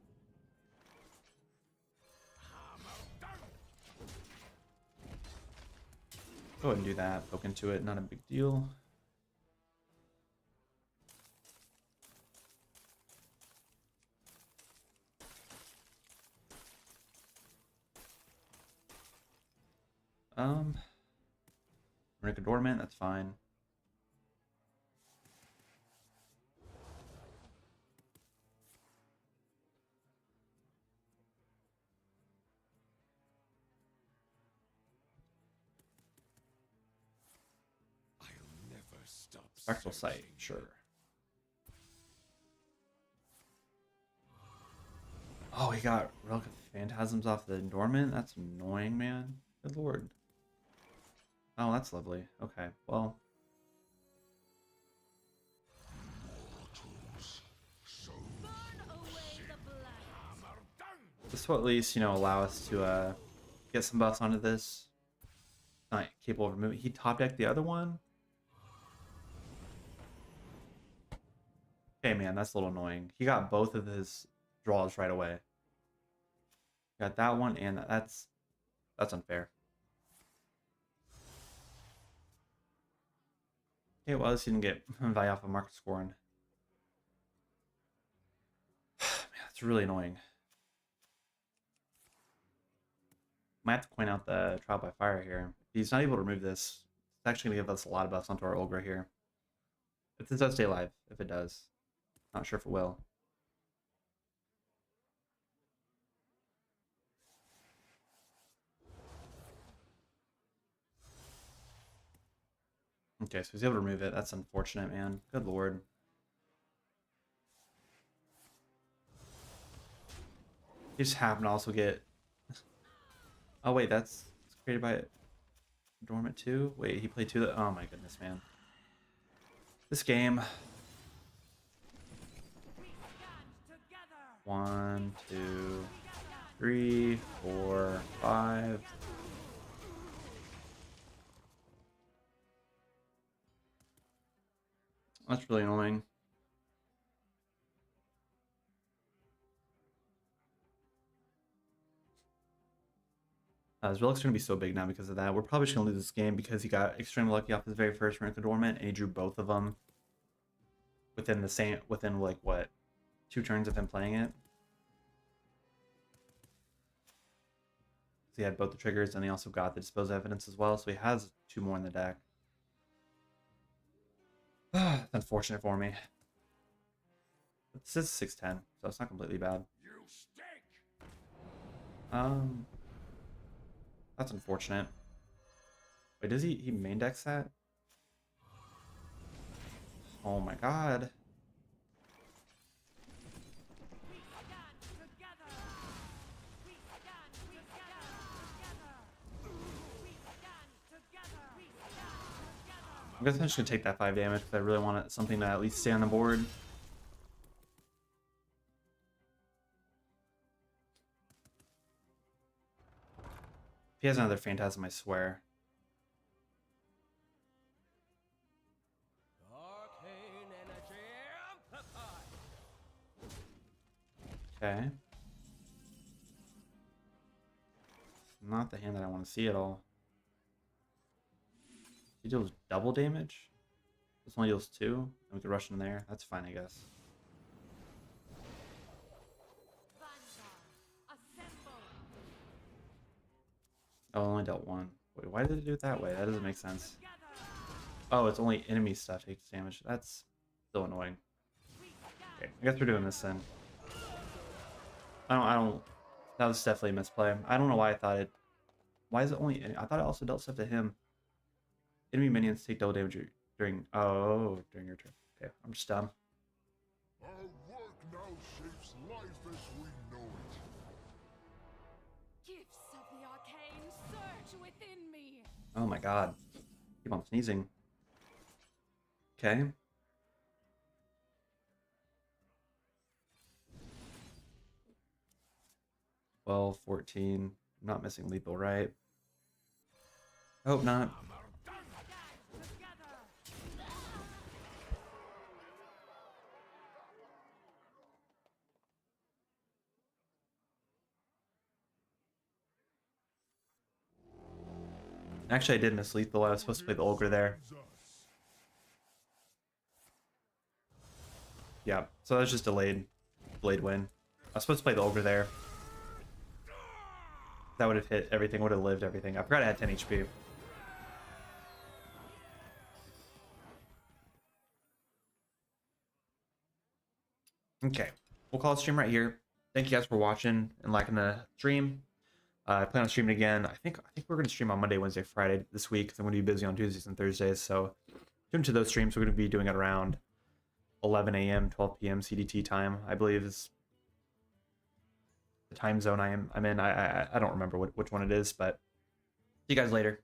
Go ahead and do that. Poke into it, not a big deal. Runica Dormant, that's fine. I'll never stop. Spectral Sight, searching. sure. Oh, he got Relic of Phantasms off the Dormant? That's annoying, man. Good lord. Oh, that's lovely. Okay, well. Burn away the blight. This will at least, allow us to get some buffs onto this. Not capable of removing. He top decked the other one? Okay, man, that's a little annoying. He got both of his draws right away. Got that one and that's unfair. Okay, well, at least he didn't get value off of Market Scoring. Man, that's really annoying. Might have to point out the Trial by Fire here. If he's not able to remove this, it's actually going to give us a lot of buffs onto our Olgra here. If this does stay alive, if it does. Not sure if it will. Okay, so he's able to remove it. That's unfortunate, man. Good lord. He just happened to also get... Oh, wait, that's created by Dormant 2? Wait, he played 2? Oh my goodness, man. This game... We stand together. 1, 2, 3, 4, 5... That's really annoying. His relic's going to be so big now because of that. We're probably just going to lose this game because he got extremely lucky off his very first Runica Dormant, and he drew both of them within like, what, 2 turns of him playing it. So he had both the triggers, and he also got the Dispose of Evidence as well, so he has 2 more in the deck. That's unfortunate for me. But this is 610, so it's not completely bad. You stink! That's unfortunate. Wait, does he main decks that? Oh my god. We stand together. We stand together. We stand together. We stand together. I guess I'm just gonna take that 5 damage because I really want something to at least stay on the board. If he has another Phantasm, I swear. Arcane energy amplified. Okay. Not the hand that I want to see at all. He deals double damage? This only deals 2? And we could rush in there. That's fine, I guess. Vanguard, assemble. Oh, it only dealt 1. Wait, why did it do it that way? That doesn't make sense. Together. Oh, it's only enemy stuff takes damage. That's still annoying. We Okay, stand. I guess we're doing this then. I don't... That was definitely a misplay. I don't know why I thought it... Why is it only... I thought it also dealt stuff to him. Enemy minions take double damage during... Oh, during your turn. Okay, I'm just dumb. Our work now shapes life as we know it. Gifts of the arcane surge within me. Oh my god. Keep on sneezing. Okay. 12, 14. I'm not missing lethal, right? Hope not. Stand together. Actually, I did miss lethal. I was supposed to play the Olger there. Yeah, so that was just delayed win. I was supposed to play the Olger there. That would have hit everything, would have lived everything. I forgot I had 10 HP. Okay, we'll call it stream right here. Thank you guys for watching and liking the stream. I plan on streaming again. I think we're going to stream on Monday, Wednesday, Friday this week, because I'm going to be busy on Tuesdays and Thursdays. So tune to those streams. We're going to be doing it around 11 a.m., 12 p.m. CDT time, I believe is the time zone I'm in. I don't remember which one it is, but see you guys later.